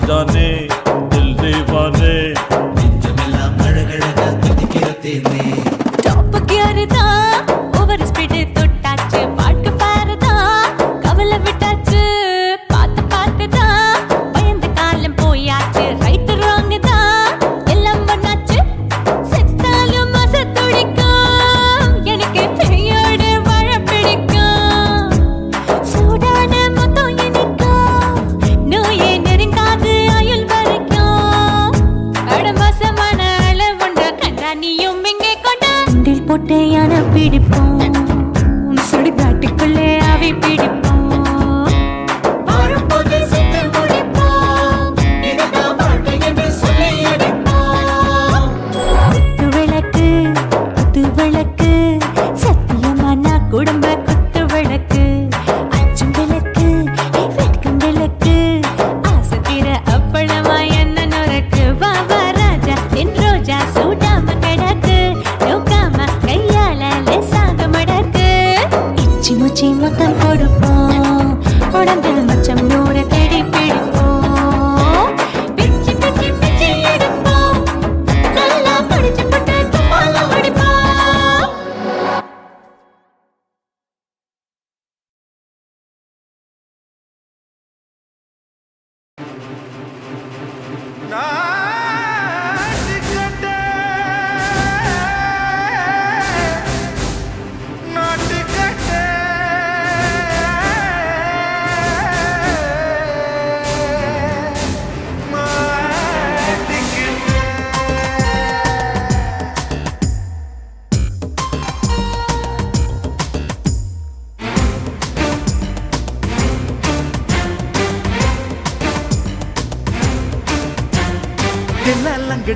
जाने दिल दीवाने டாப் கியர் தான் ஓவர் ஸ்பீடு தொட்டாச்சு வாழ்க்கை பாரு தான் கவலை விட்டாச்சு பார்த்து தான் பயந்து காலம் போயாச்சு ரைட் ராங் தான் எல்லாம் பண்ணாச்சு செத்தாலும் மச துடிக்கும் எனக்கு பெரியோட வாழ பிடிக்கும் சூடான மொத்தம் இனிக்கும் நோயே நெருங்காது ஆயுள் வரைக்கும் அடமாசமான அளவுண்ட கண்டா நீயும் இங்கே கொண்டா உண்டில் போட்டு யானை பிடிப்போம் சுடுகாட்டுக்குள்ளே அவை பிடிப்போம் வாழும்போது செத்து முடிப்போம் இதுதான் வாழ்க்கை என்று சொல்லி அடிப்போம் குத்து விளக்கு சத்தியமான குடும்ப குத்து விளக்கு அச்சும் விளக்கு வெட்கம் விளக்கு ஆசை தீர அப்பளமா என்ன நொறுக்கு வா வா ராஜா என் ரோஜா சூடாம கிடக்கு நோக்காம கையால லேசாக மடக்கு இச்சி முச்சி மொத்தம் கொடுப்போம் உடம்பில் மச்சம் நூறு தேடி பிடிப்போம் பிச்சி பிச்சி பிச்சி எடுப்போம் நல்லா படிச்சு பட்டு கும்பாலம் அடிப்போம் நாட்டுக்கட்டே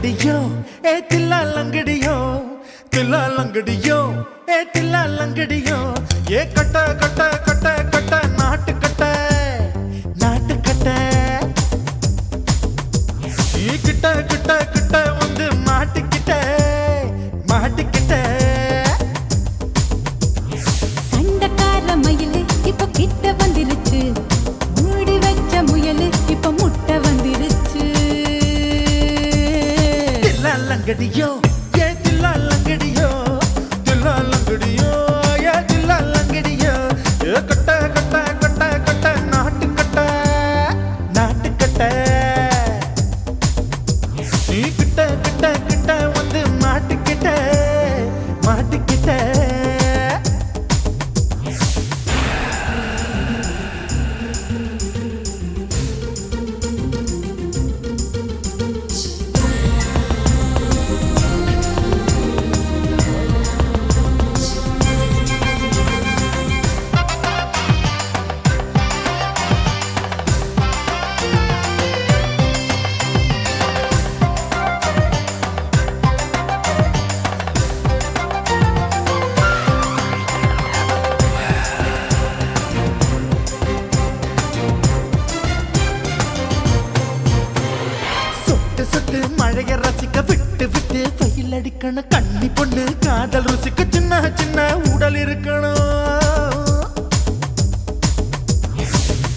லங்கடியோ ஏ தில்லா லங்கடியோ தில்லா லங்கடியோ ஏ தில்லா லங்கடியோ ஏ கட்ட கட்ட கட்ட கட்ட நாட்டு கட்ட நாட்டு கட்ட நீ கிட்ட கிட்ட கிட்ட வந்து மாட்டிக்கிட்ட மாட்டிக்கிட்ட சண்டக்கார மயிலு இப்ப கிட்ட வந்துருச்சு மூடி வச்ச முயலு இப்ப முட்டை வந்துருச்சு தில்லா லங்கடியோ ஏ தில்லா லங்கடியோ தில்லா லங்கடியோ ஏ தில்லா லங்கடியோ ஏ கட்ட கட்ட கட்ட கட்ட நாட்டு கட்ட நாட்டு கட்ட நீ கிட்ட கிட்ட கிட்ட வந்து மாட்டிக்கிட்ட மாட்டிக்கிட்ட சொட்டு சொட்டு மழைய ரசிக்க விட்டு விட்டு வெயில் அடிக்கணும் கண்ணி பொண்ணு காதல் ருசிக்க சின்ன சின்ன உடல் இருக்கணும்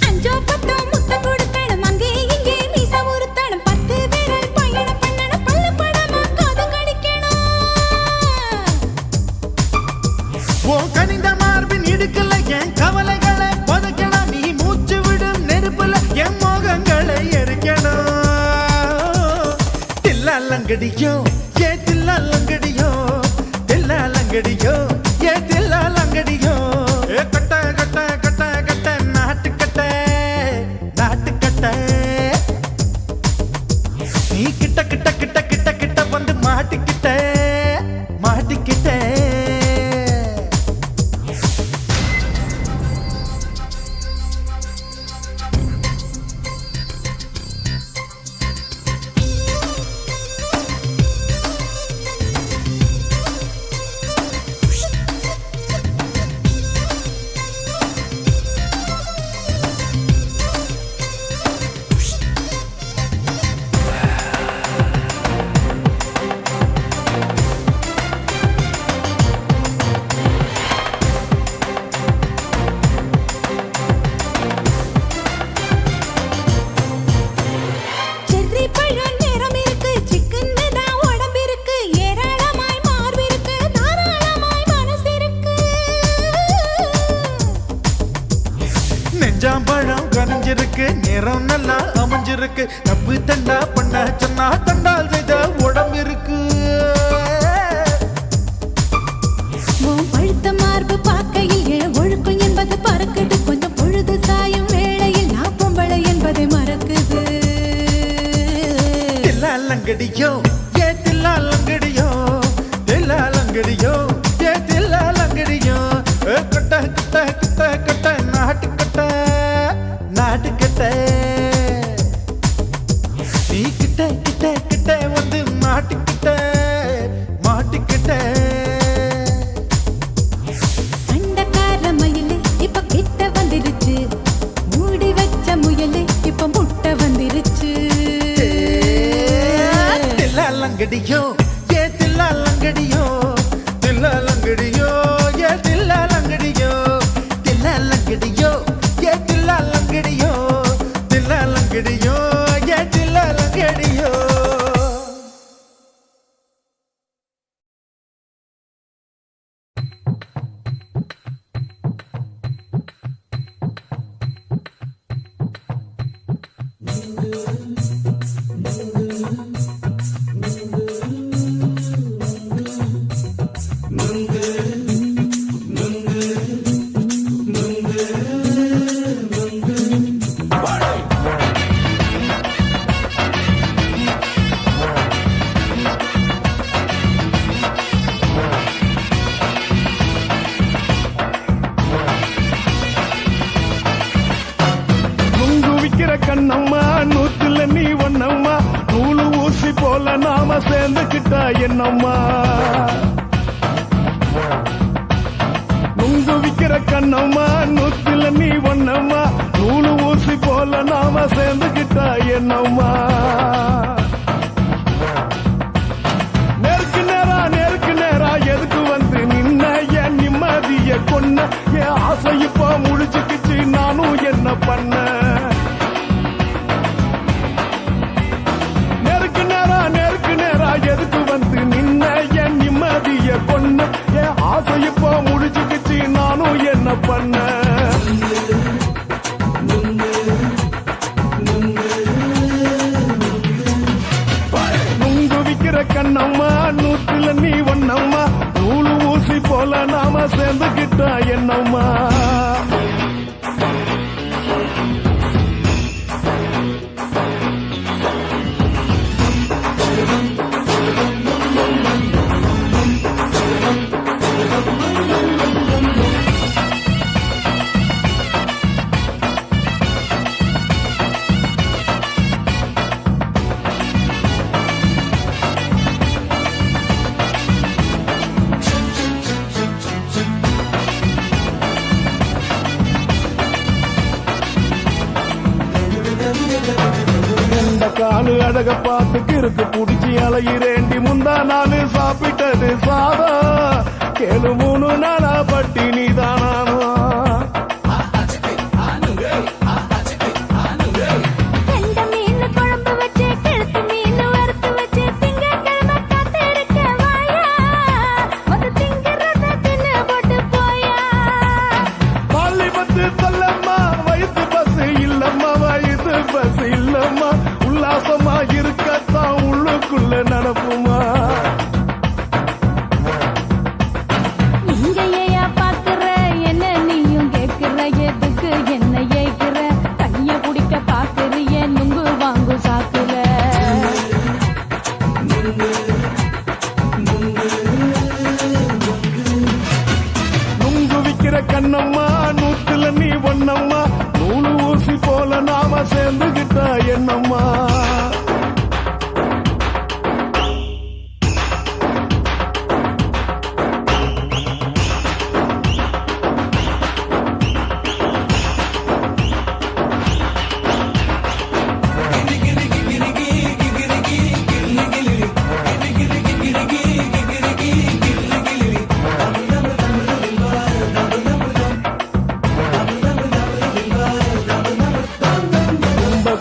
அஞ்சோ பத்தோ முத்தம் கொடுக்கணும் அங்கே இங்கே மீசா உருத்தணும் 10 பேரல் பயணம் பண்ணணும் பல்ல படமா காது கடிக்கணும் ஓ கனிந்த மார்பின் இடுக்கல என் கவலைகளை புதைக்கணும் நீ மூச்சு விடும் நெருப்புல என் மோகங்களை எரிக்கணும் தில்லா லங்கடியோ ஏ தில்லா லங்கடியோ தில்லா லங்கடியோ ஏ தில்லா லங்கடியோ ஏ கட்ட கட்ட கட்ட கட்ட நாட்டு கட்ட நாட்டு கட்ட நீ கிட்ட கிட்ட கிட்ட கிட்ட கிட்ட வந்து மாட்டிக்கிட்ட மாட்டிக்கிட்ட செர்ரி பழம் நிறம் இருக்கு சிக்கன்னு தான் உடம்பு இருக்கு ஏராளமாய் மார்பு இருக்கு தாராளமாய் மனசு இருக்கு நெஞ்சாம்பழம் கனிஞ்சிருக்கு நிறம் நல்லா அமைஞ்சிருக்கு தப்பு தண்டா பண்ண சொன்னா தண்டால் செய்த உடம்பு இருக்கு உன் பழுத்த மார்பு பார்க்கையில் என் ஒழுக்கம் என்பது பறக்குது கொஞ்சம் பொழுது சாயும் வேளையில் நான் பொம்பளை என்பதை மறக்குது தில்லா லங்கடியோ ஏ தில்லா லங்கடியோ தில்லா லங்கடியோ ஏ தில்லா லங்கடியோ ஏ கட்ட கட்ட கட்ட கட்ட நாட்டு கட்ட நாட்டு கட்ட நீ கிட்ட கிட்ட கிட்ட வந்து மாட்டிக்கிட்ட மாட்டிக்கிட்ட சண்டக்கார மயிலு இப்ப கிட்ட வந்துருச்சு மூடி வச்ச முயலு இப்ப முட்டை வந்துருச்சு தில்லா லங்கடியோ ஏ தில்லா லங்கடியோ தில்லா லங்கடியோ ஏ தில்லா லங்கடியோ தில்லா லங்கடியோ ஏ தில்லா லங்கடியோ தில்லா லங்கடியோ ஏ தில்லா லங்கடியோ போல நாம சேர்ந்துக்கிட்டா என்னம்மா நுங்கு விக்கிற கண்ணம்மா நூத்தில நீ ஒன்னம்மா நூலு ஊசி போல நாம சேர்ந்துக்கிட்டா என்னம்மா நேருக்கு நேரா எதுக்கு வந்து நின்ன என் நிம்மதிய கொன்ன என் ஆசை இப்ப முழிச்சுக்கிச்சு நானும் என்ன பண்ண நேருக்கு நேரா எதுக்கு வந்து நின்ன என் நிம்மதிய கொன்ன என் ஆசை இப்ப முழிச்சுக்கிச்சு நானும் என்ன பண்ண நுங்கு விக்கிற கண்ணம்மா நூத்துல நீ ஒன்னம்மா நூலு ஊசி போல நாம சேர்ந்துக்கிட்டா என்னம்மா காலு அழக பார்த்து கிறுக்கு புடிச்சு அலையிறேண்டி முந்தா நாலு சாப்பிட்டது சாதம் கேளு 3 நாளா பட்டினி தானானோ இருக்கத்தான் உள்ளுக்குள்ள நடப்புமா இங்கேயா பாக்குற என்ன நீயும் கேக்குற எதுக்கு என்ன ஏக்குற கைய குடிக்க பாக்குறிய நுங்கு வாங்கு சாக்குற நுங்கு விக்கிற கண்ணம்மா நூத்துல நீ ஒன்னம்மா நூலு ஊசி போல நாம சேர்ந்துகிட்டா என்னம்மா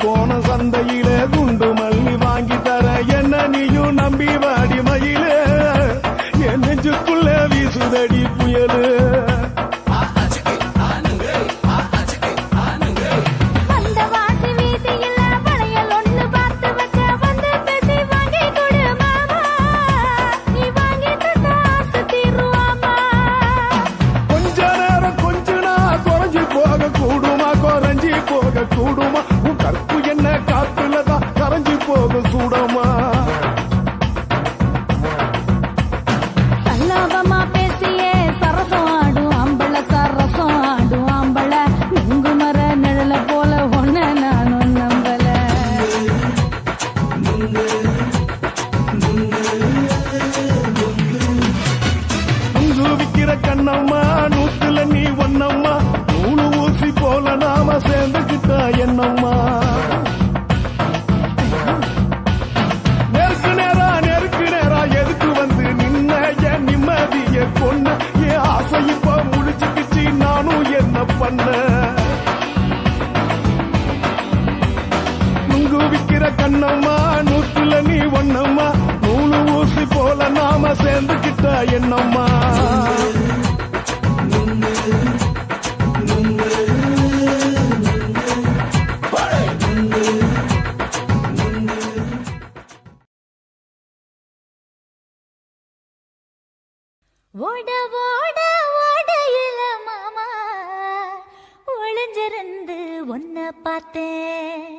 கோண சந்தையில குண்டு மல்லி வாங்கி தர என்ன நீயும் நம்பி வாடி மயிலே என் நெஞ்சுக்குள்ள வீசுதடி புயலு கொஞ்ச நேரம் கொஞ்சனா குறைஞ்சி போக கூடுமா குறைஞ்சி போக கூடுமா கற்பு என்ன காத்துலதான் கரைஞ்சி போக சூடமா சல்லாபமா பேசியே சரசம் ஆடும் ஆம்பள சரசம் ஆடும் ஆம்பள நுங்கு மர நிழல போல ஒன்ன நானும் நம்பல நுங்கு விக்கிற கண்ணம்மா நூத்துல நீ ஒன்னம்மா நூலு ஊசி போல நாம சேர்ந்துக்கிட்டா என்னம்மா நேருக்கு நேரா எதுக்கு வந்து நின்ன என் நிம்மதிய கொன்ன என் ஆசை இப்ப முடிச்சுக்கிச்சு நானும் என்ன பண்ண நுங்கு விக்கிற கண்ணம்மா நூத்துல நீ ஒன்னம்மா நூலு ஊசி போல நாம சேர்ந்துக்கிட்டா என்னம்மா ஓட ஓட ஓடையில மாமா ஒளிஞ்சிருந்து ஒன்ன பார்த்தேன்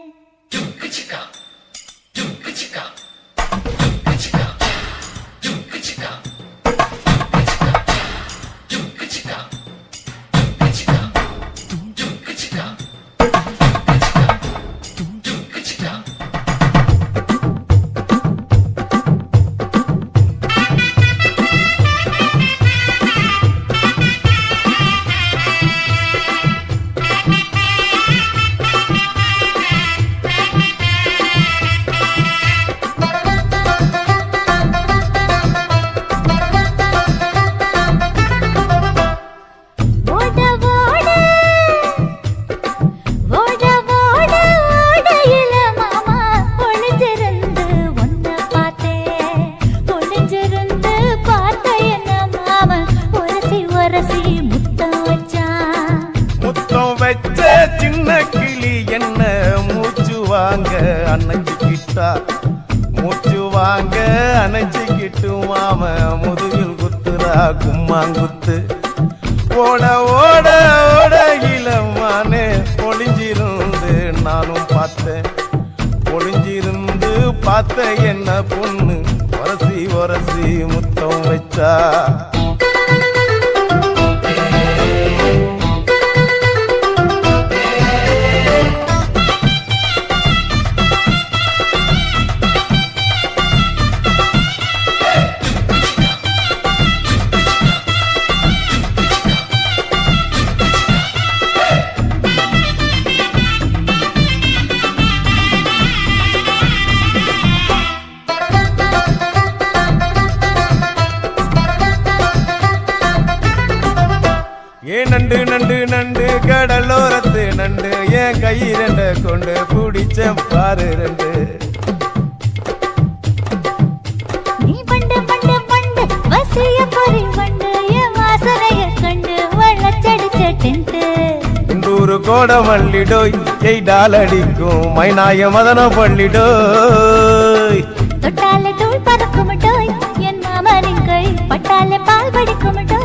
அணைச்சிக்கிட்டா மூச்சு வாங்க அணைச்சிக்கிட்டு மாம முதுகில் குத்துறா கும்மாங்குத்து ஓட ஓட ஓட இளமானே ஒளிஞ்சிருந்து நானும் பார்த்தேன் ஒளிஞ்சிருந்து பார்த்த என்ன பொண்ணு ஒரசி ஒரசி முத்தம் வச்சா நண்டு நண்டு நண்டு கடலோரத்து நண்டு என் கை ரெண்ட கொண்டு பிடிச்ச பாரு ரெண்டு நீ பண்டு பண்டு பண்டு வசிய பொறி பண்டு என் வாசனைய கண்டு வளச்சடிச்ச டென்ட் இந்தூரு கோட மல்லிடோய் எய்டால் அடிக்கும் மைனாய மதன பள்ளிடோய் தொட்டாலே தூள் பறக்குமட்டோய் என் மாமனின் கை பட்டாலே பால் படிக்குமட்டோய்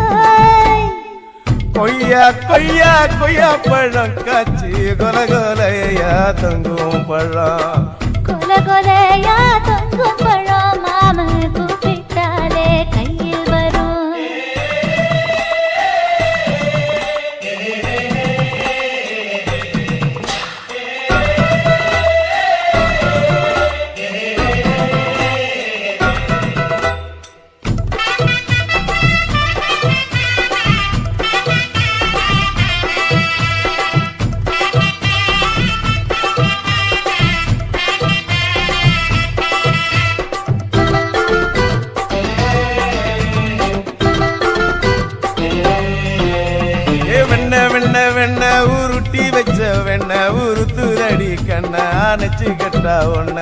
கொய்யா கொய்யா கொய்யா பழம் காய்ச்சி கொல கொலையா தங்கும் பழம் கொல கொலையா தொங்கும் பழம் மாம கூப்பிட்டாலே கையில் வரும் வெண்ண உருட்டி வச்ச வெண்ண உருத்துரடி கண்ண அணைச்சு கட்டா ஒன்ன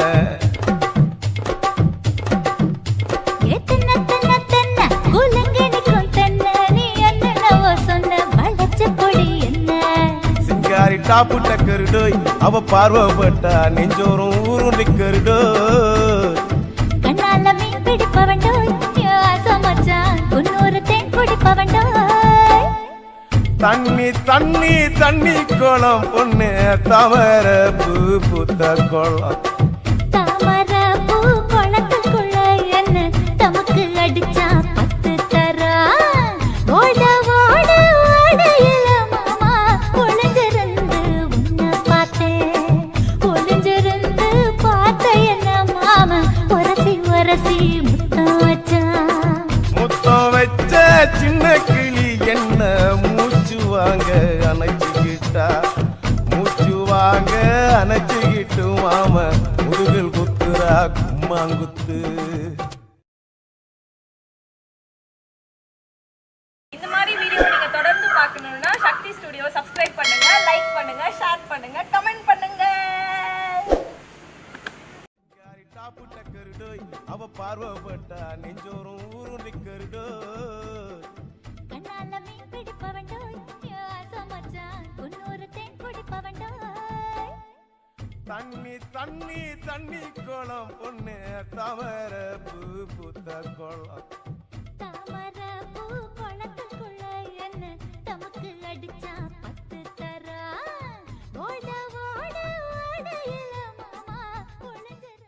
சிங்காரி டாப்பு டக்கருடோய் அவ பார்வப்பட்டா நெஞ்சோறும் ஊருண்டி கருடோய் கண்ணால மீன் பிடிப்பவண்டோய் ஆசமச்சான் பொன்னூறு தேன் குடிப்பவண்டோய் தண்ணி தண்ணி தண்ணி கோலம் பொண்ணு தாமர பூ பூத்த கோலம் தாமர பூ குளத்துக்குள்ள என்ன தமக்கு அடிச்சா 10 தரா ஓட ஓட ஓடையில மாமா ஒளிஞ்சிருந்து உன்னை பார்த்தேன் ஒளிஞ்சிருந்து பார்த்த என்ன மாமா ஒரசி ஒரசி முத்தம் வச்சா முத்தம் வச்ச சின்ன கிளி என்ன மூச்சு வாங்க அணைச்சிக்கிட்டா மூச்சு வாங்க அணைச்சிக்கிட்டு மாம முதுகில் குத்துறா கும்மாங்குத்து இந்த மாதிரி வீடியோ நீங்க தொடர்ந்து பார்க்கணும்னா சக்தி ஸ்டுடியோ சப்ஸ்கிரைப் பண்ணுங்க, லைக் பண்ணுங்க, ஷேர் பண்ணுங்க, கமெண்ட் பண்ணுங்க. டாப்பு டக்கருடோய் அவ பார்வப்பட்டா நெஞ்சோறும் ஊருண்டி கருடோய் கண்ணால மீன் பிடிப்பவண்டோய் ஆசமச்சான் பொன்னூறு தேன் குடிப்பவண்டோய் தண்ணி தண்ணி தண்ணி கோலம் பொண்ணு தாமர பூ பூத்த கோலம் தாமர பூ குளத்துக்குள்ள என்ன தமக்கு அடிச்சா 10 தரா ஓட ஓட ஓடையில மாமா ஒளிஞ்சிருந்து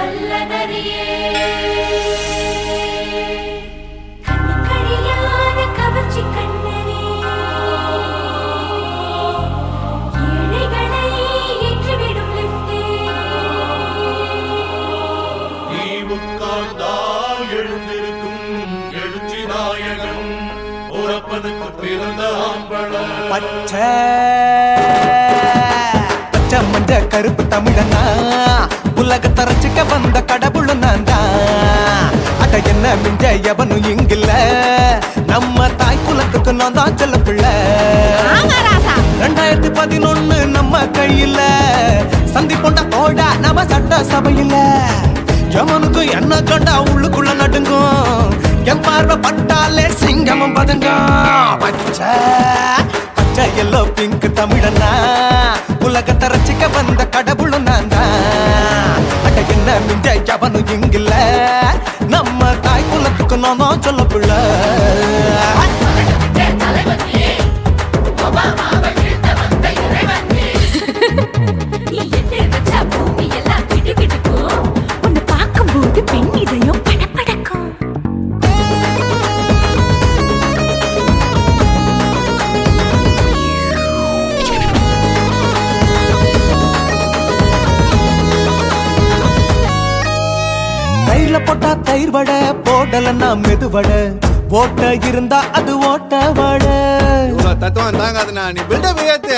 கள்ளநரியே கண்ணுக்கழியாத கவர்ச்சி கண்ணனே ஏழைகளை ஏற்றிவிடும் லிப்டே நீ உட்கார்ந்தால் எழுந்திருக்கும் எழுச்சி நாயகன் உறப்பனுக்கு பிறந்த ஆம்பள பச்சை மஞ்ச கருப்பு தமிழனா உலகத்தை ரசிக்க வந்த கடவுள் நான் தான். அட என்ன மிஞ்ச எவனும் இங்கில்ல, நம்ம தாய் குலத்துக்கு நான் தான் செல்ல பிள்ளை. 2011 நம்ம கையில சந்தி போட்ட தோடா நம்ம சட்ட சபையில. எவனுக்கு என்ன கண்டா உள்ளுக்குள்ள நடுங்கும், என் பார்வை பட்டாலே சிங்கமும் பதுங்கும். பச்சை பச்சை எல்லோ பிங்க் தமிழனா உலகத்தை ரசிக்க வந்த கடவுள் நான் தான். அட என்ன மிஞ்ச எவனும் இங்கில்ல, நம்ம தாய் குலத்துக்கு நான் தான் சொல்ல பிள்ளை. பார்க்கும்போது பெண் இதயம் படபடக்கும். தயிர்ல போட்டா தயிர் வடை, போடலன்னா மெதுவடை, ஓட்ட இருந்தா அது ஓட்ட வடை. தத்துவம் தாங்காதுண்ணா, நீ பில்டப் ஏத்து.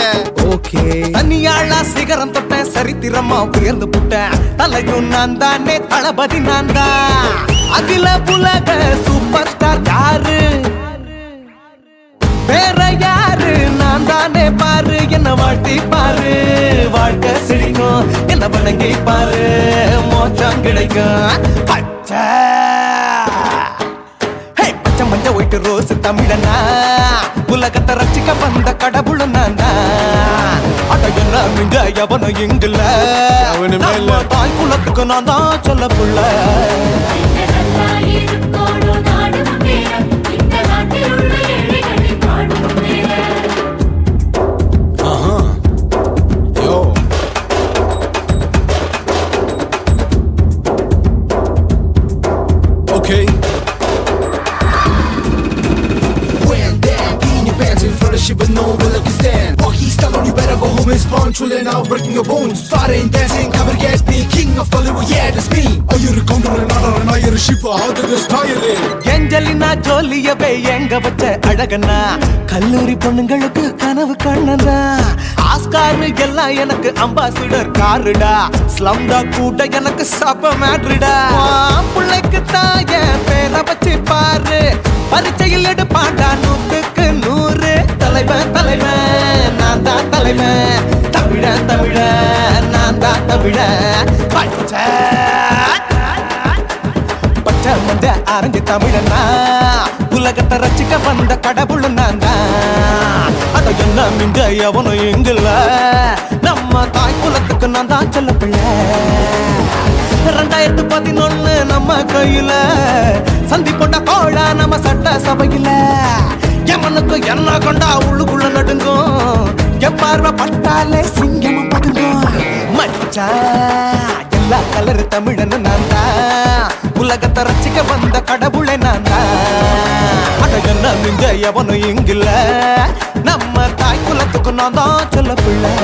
ஓகே தனியாளா சிகரம் தொட்ட சரித்திரமா உயர்ந்து புட்டேன். தலையும் நான் தானே, தளபதி நான் தான். அகில புலக சூப்பர் ஸ்டார் யாரு, வேற யாரு, நான் தானே பாரு. என்ன வாழ்த்தி பாரு, வாழ்க்கை சிரிக்கும். என்ன வணங்கி பாரு, மோச்சம் கிடைக்கும். பச்சை பச்சை மஞ்ச ஒயிட்டு ரோஸ் தமிழனா உலகத்தை ரசிக்க வந்த கடவுள் நான் தான். அட என்ன மிஞ்ச எவனும் இங்கில்ல, நம்ம தாய் குலத்துக்கு நான் தான் சொல்ல புள்ள. Okay. When that in your pants in front of shit with no will you stand. Walk he's telling you better go home and spawn. Chilling out, breaking your bones. Fighting, dancing, cover get me. King of Hollywood, yeah, that's me. Oh, you're a counter and not you're a ship. How did this tire in? Angelina ஜோலியவே எங்க வச்ச அழகனா, கல்லூரி பொண்ணுங்களுக்கு கனவு கண்ணனா. Oscar எல்லாம் எனக்கு ambassador காருடா, ஸ்லம்டா கூட எனக்கு சப்ப மேட்ருடா. பிள்ளைக்கு தாய பேரை வச்சு பாரு, பரீட்சையில் எடுப்பாண்டா 100க்கு 100. தலைவன் தலைவன் நான் தான் தலைவன், தமிழன் தமிழன் நான் தான் தமிழன். பச்சை பச்சை மஞ்ச ஆரஞ்சு தமிழனா உலகத்தை ரசிக்க வந்த கடவுள் நான் தான். அட என்ன மிஞ்ச எவனும் இங்கில்ல, நம்ம தாய் குலத்துக்கு நான் தான் சொல்ல பிள்ளை. 2011 நம்ம கையில சந்தி போட்ட கோழா நம்ம சட்ட சபையில. எமனுக்கு என்ன கொண்டா உள்ளுக்குள்ள நடுங்கும், என் பார்வை பட்டாலே சிங்கமும் பதுங்கும். மச்சா எல்லா கலர் தமிழன்னு நான் தான், உலகத்தை ரசிக்க வந்த கடவுளை நான் தான். அட என்ன மிஞ்ச எவனும் இங்கில்ல, நம்ம தாய் குலத்துக்கு நான் தான் சொல்ல பிள்ளை.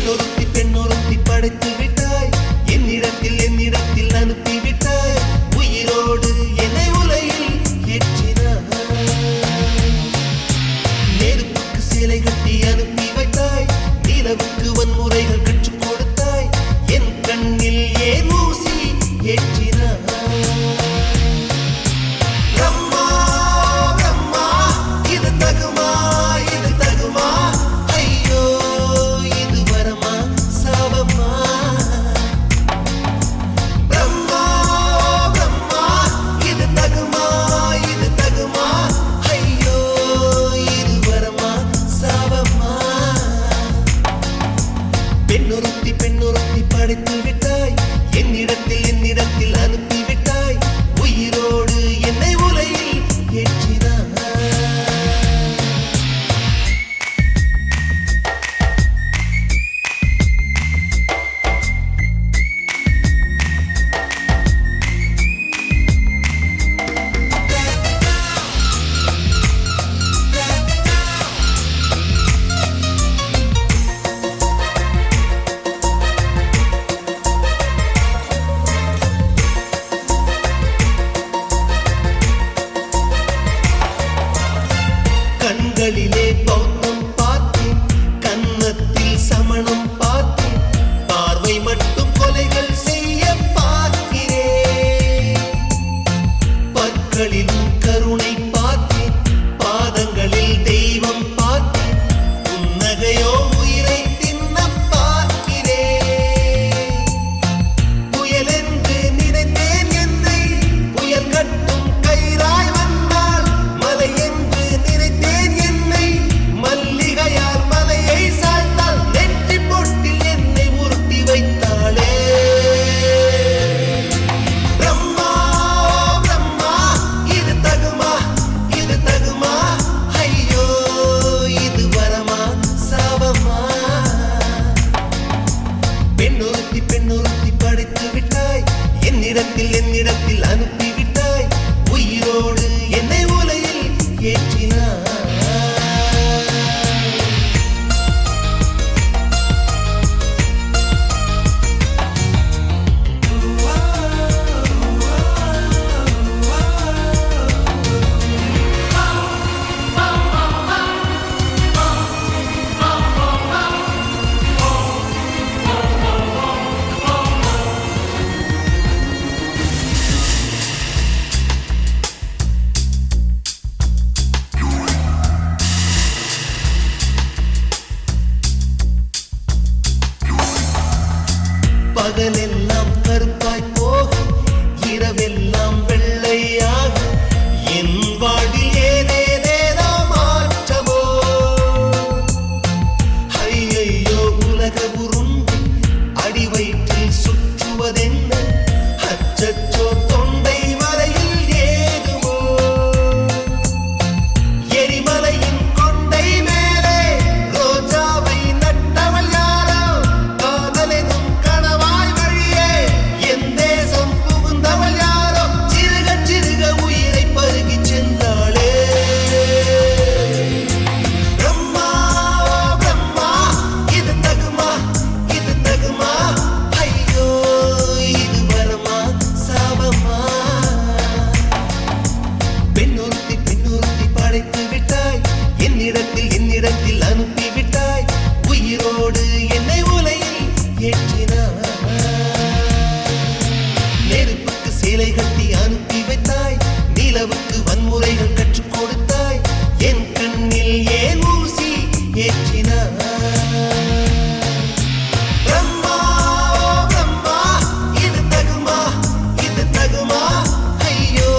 பெண்ணொருத்தி படைத்து விட்டாய் என்னிடத்தில் அனுப்பிவிட்டாய் உயிரோடு என்னை உலையில் ஏற்றினாய் நெருப்புக்கு சேலை கட்டி அனுப்பி வைத்தாய் நிலவுக்கு வன்முறைகள் கற்றுக் கொடுத்தாய் என் கண்ணில் ஏன் ஊசி ஏற்றினாய் பிரம்மா பிரம்மா இது தகுமா ஐயோ இது வரமா சாபமா பிரம்மா பிரம்மா இது தகுமா ஐயோ இது வரமா சாபமா பெண்ணொருத்தி படைத்து விட்டாய் என்னிடத்தில் அனுப்பிவிட்டாய் உயிரோடு என்னை உலையில் ஏற்றினாய் கண்களிலே பௌத்தம் பார்த்தேன் கன்னத்தில் சமணம் பார்த்தேன் பார்வை மட்டும் கொலைகள் செய்ய பார்க்கிறேன் பற்களிலும் கருணை பார்த்தேன் பாதங்களில் தெய்வம் பார்த்தேன் புன்னகையோ உயிரை தின்ன பார்க்கிறேன் புயல் என்று நினைத்தேன் என்னை புயல் கட்டும் கயிறாய் வந்தால் மலை என்று நினைத்தேன் என்னை மல்லிகையால் மலையை சாய்த்தால் நெற்றி பொட்டில் என்னை உருட்டி வைத்தாளே பிரம்மா பிரம்மா இது தகுமா ஐயோ இது வரமா சாபமா பெண்ணொருத்தி படைத்து விட்டாய் என்னிடத்தில் அனுப்பிவிட்டாய் உயிரோடு என்னை உலையில் ஏற்றினாய் பகலெல்லாம் கருப்பாய் போக இரவெல்லாம் வெள்ளையாக என் வாழ்வில் ஏதேதேதோ மாற்றமோ ஐயையோ உலக உருண்டு அடி வயிற்றில் சுற்றுவதென்ன அச்சச்சோ தொண்டை வரையில் ஏதுமோ எரிமலையின் கொண்டை மேலே ரோஜாவை நட்டவள் யாரோ காதலெனும் கணவாய் வழியே என் தேசம் புகுந்தவள் யாரோ சிறுக உயிரை பருகிச் சென்றாளே பிரம்மா பிரம்மா இது தகுமா ஐயோ இது வரமா சாபமா பெண்ணொருத்தி படைத்து விட்டாய் என்னிடத்தில் அனுப்பிவிட்டாய் உயிரோடு என்னை உலையில் ஏற்றினாய் நெருப்புக்கு சேலை கட்டி அனுப்பி வைத்தாய் நிலவுக்கு வன்முறைகள் கற்றுக் கொடுத்தாய் என் கண்ணில் ஏன் ஊசி ஏற்றினாய் பிரம்மா பிரம்மா இது தகுமா ஐயோ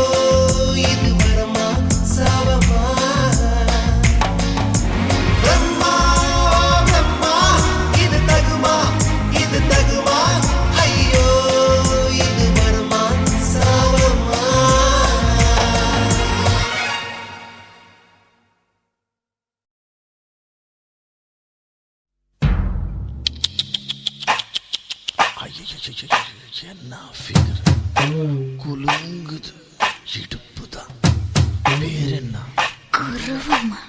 இது வரமா சாபமா பிரம்மா பிரம்மா இது தகுமா ஐயோ இது வரமா சாபமா என்ன ஃபிகர் குலுங்குது இடுப்புதான் பேர் என்ன குருவமா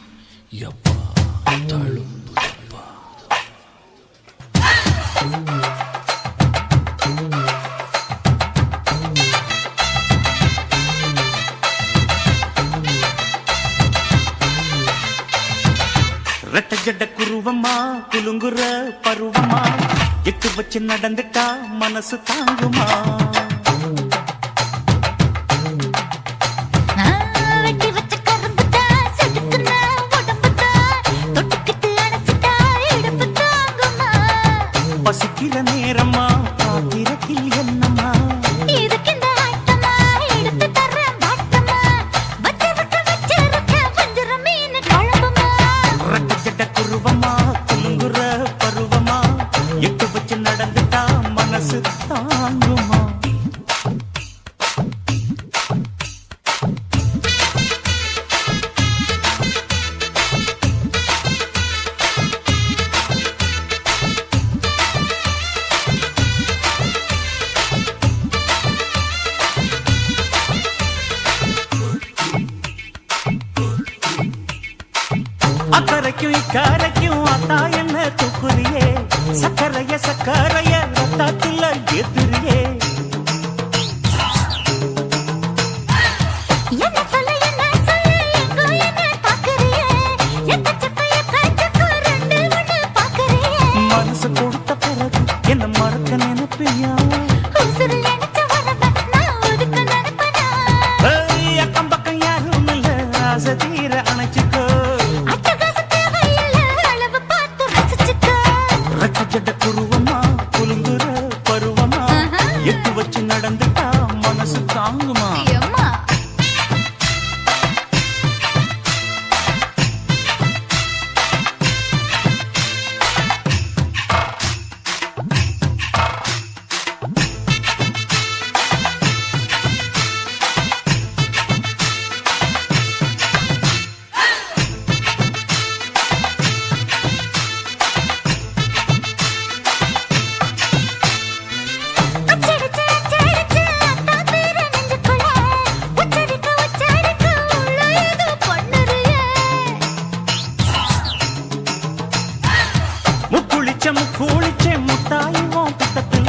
எப்பா தழும்புதப்பா ஜட குருவமா குலுங்குற பருவமா எட்டு வச்சு நடந்துட்டா மனசு தாங்குமா வெட்டி வச்ச கரும்புதான் செதுக்குன உடம்புதான் தொட்டுக்கிட்டு அணைச்சிட்டா இடுப்பு தாங்குமா பசிக்கிற நேரமா பாத்திரத்தில் என்னம்மா இதுக்கு இந்த ஆட்டமா எடுத்து தர்றேன் பாட்டமா வச்சிருக்க வஞ்சிர மீன் குழம்புமா ரெட்ட ஜட குருவமா குலுங்குற பருவமா எட்டு வச்சு நடந்துட்டா மனசு தாங்குமா அக்கறைக்கும் இக்கரைக்கும் அத்தா என்ன தூக்குறியே சக்கரைய ரத்தாத்துல எதிரியே என்ன சொல்ல எங்கோ என்ன பாக்குறியே எக்கச்சக்க ரெண்டு ஒண்ணு பாக்குறியே மனசு கொடுத்த பிறகு என்ன மறக்க நினைப்பியா உசுறு நினைச்ச வரவ நான் ஒதுக்க நினைப்பனா அக்கம் பக்கம் யாரும் இல்ல ஆசை தீர அணைச்சிக்கோ அட்டகாச தேவையில்ல அளவு பார்த்து ரசிச்சுக்கோ ரெட்ட ஜட குருவமா குலுங்குற பருவமா எட்டு வச்சு நடந்துட்டா மனசு தாங்குமா அம்மா அச்சடிச்சு அத்தா பேர நெஞ்சுக்குள்ள உச்சரிக்க உள்ள ஏதோ பண்ணுறியே முக்குளிச்ச முட்டாயுவோம் புத்தத்துல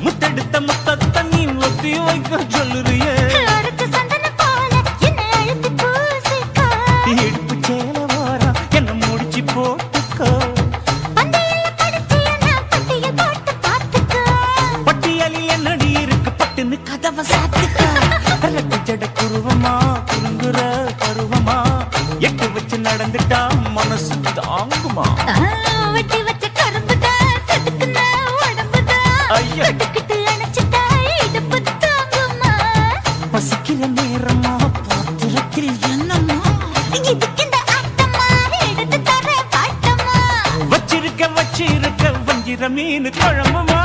முத்தெடுத்த முத்தத்தை நீ ஒத்தி வைக்க சொல்லுறியே அரைச்ச சந்தனம் போல என்னை அழுத்தி பூசிக்கோ இடுப்பு சேல வாரா என்ன முடிச்சு போட்டுக்கோ பந்தையில படிச்சு என்ன பட்டியல் போட்டு பார்த்துக்கோ பட்டியலில் என்னடி இருக்கு பட்டுன்னு கதவை சாத்துக்கோ ரெட்ட ஜட குருவமா குலுங்குற பருவமா எட்டு வச்சு நடந்துட்டா மனசு தாங்குமா வெட்டி வச்ச கரும்புதான் செதுக்குன உடம்புதான் ஐயா. தொட்டுக்கிட்டு அணைச்சிட்டா இடுப்பு தாங்குமா பசிக்கிற நேரமா பாத்திரத்தில் என்னம்மா இதுக்கு இந்த ஆட்டமா எடுத்து தர பாட்டமா வச்சிருக்க வஞ்சிர மீன் குழம்புமா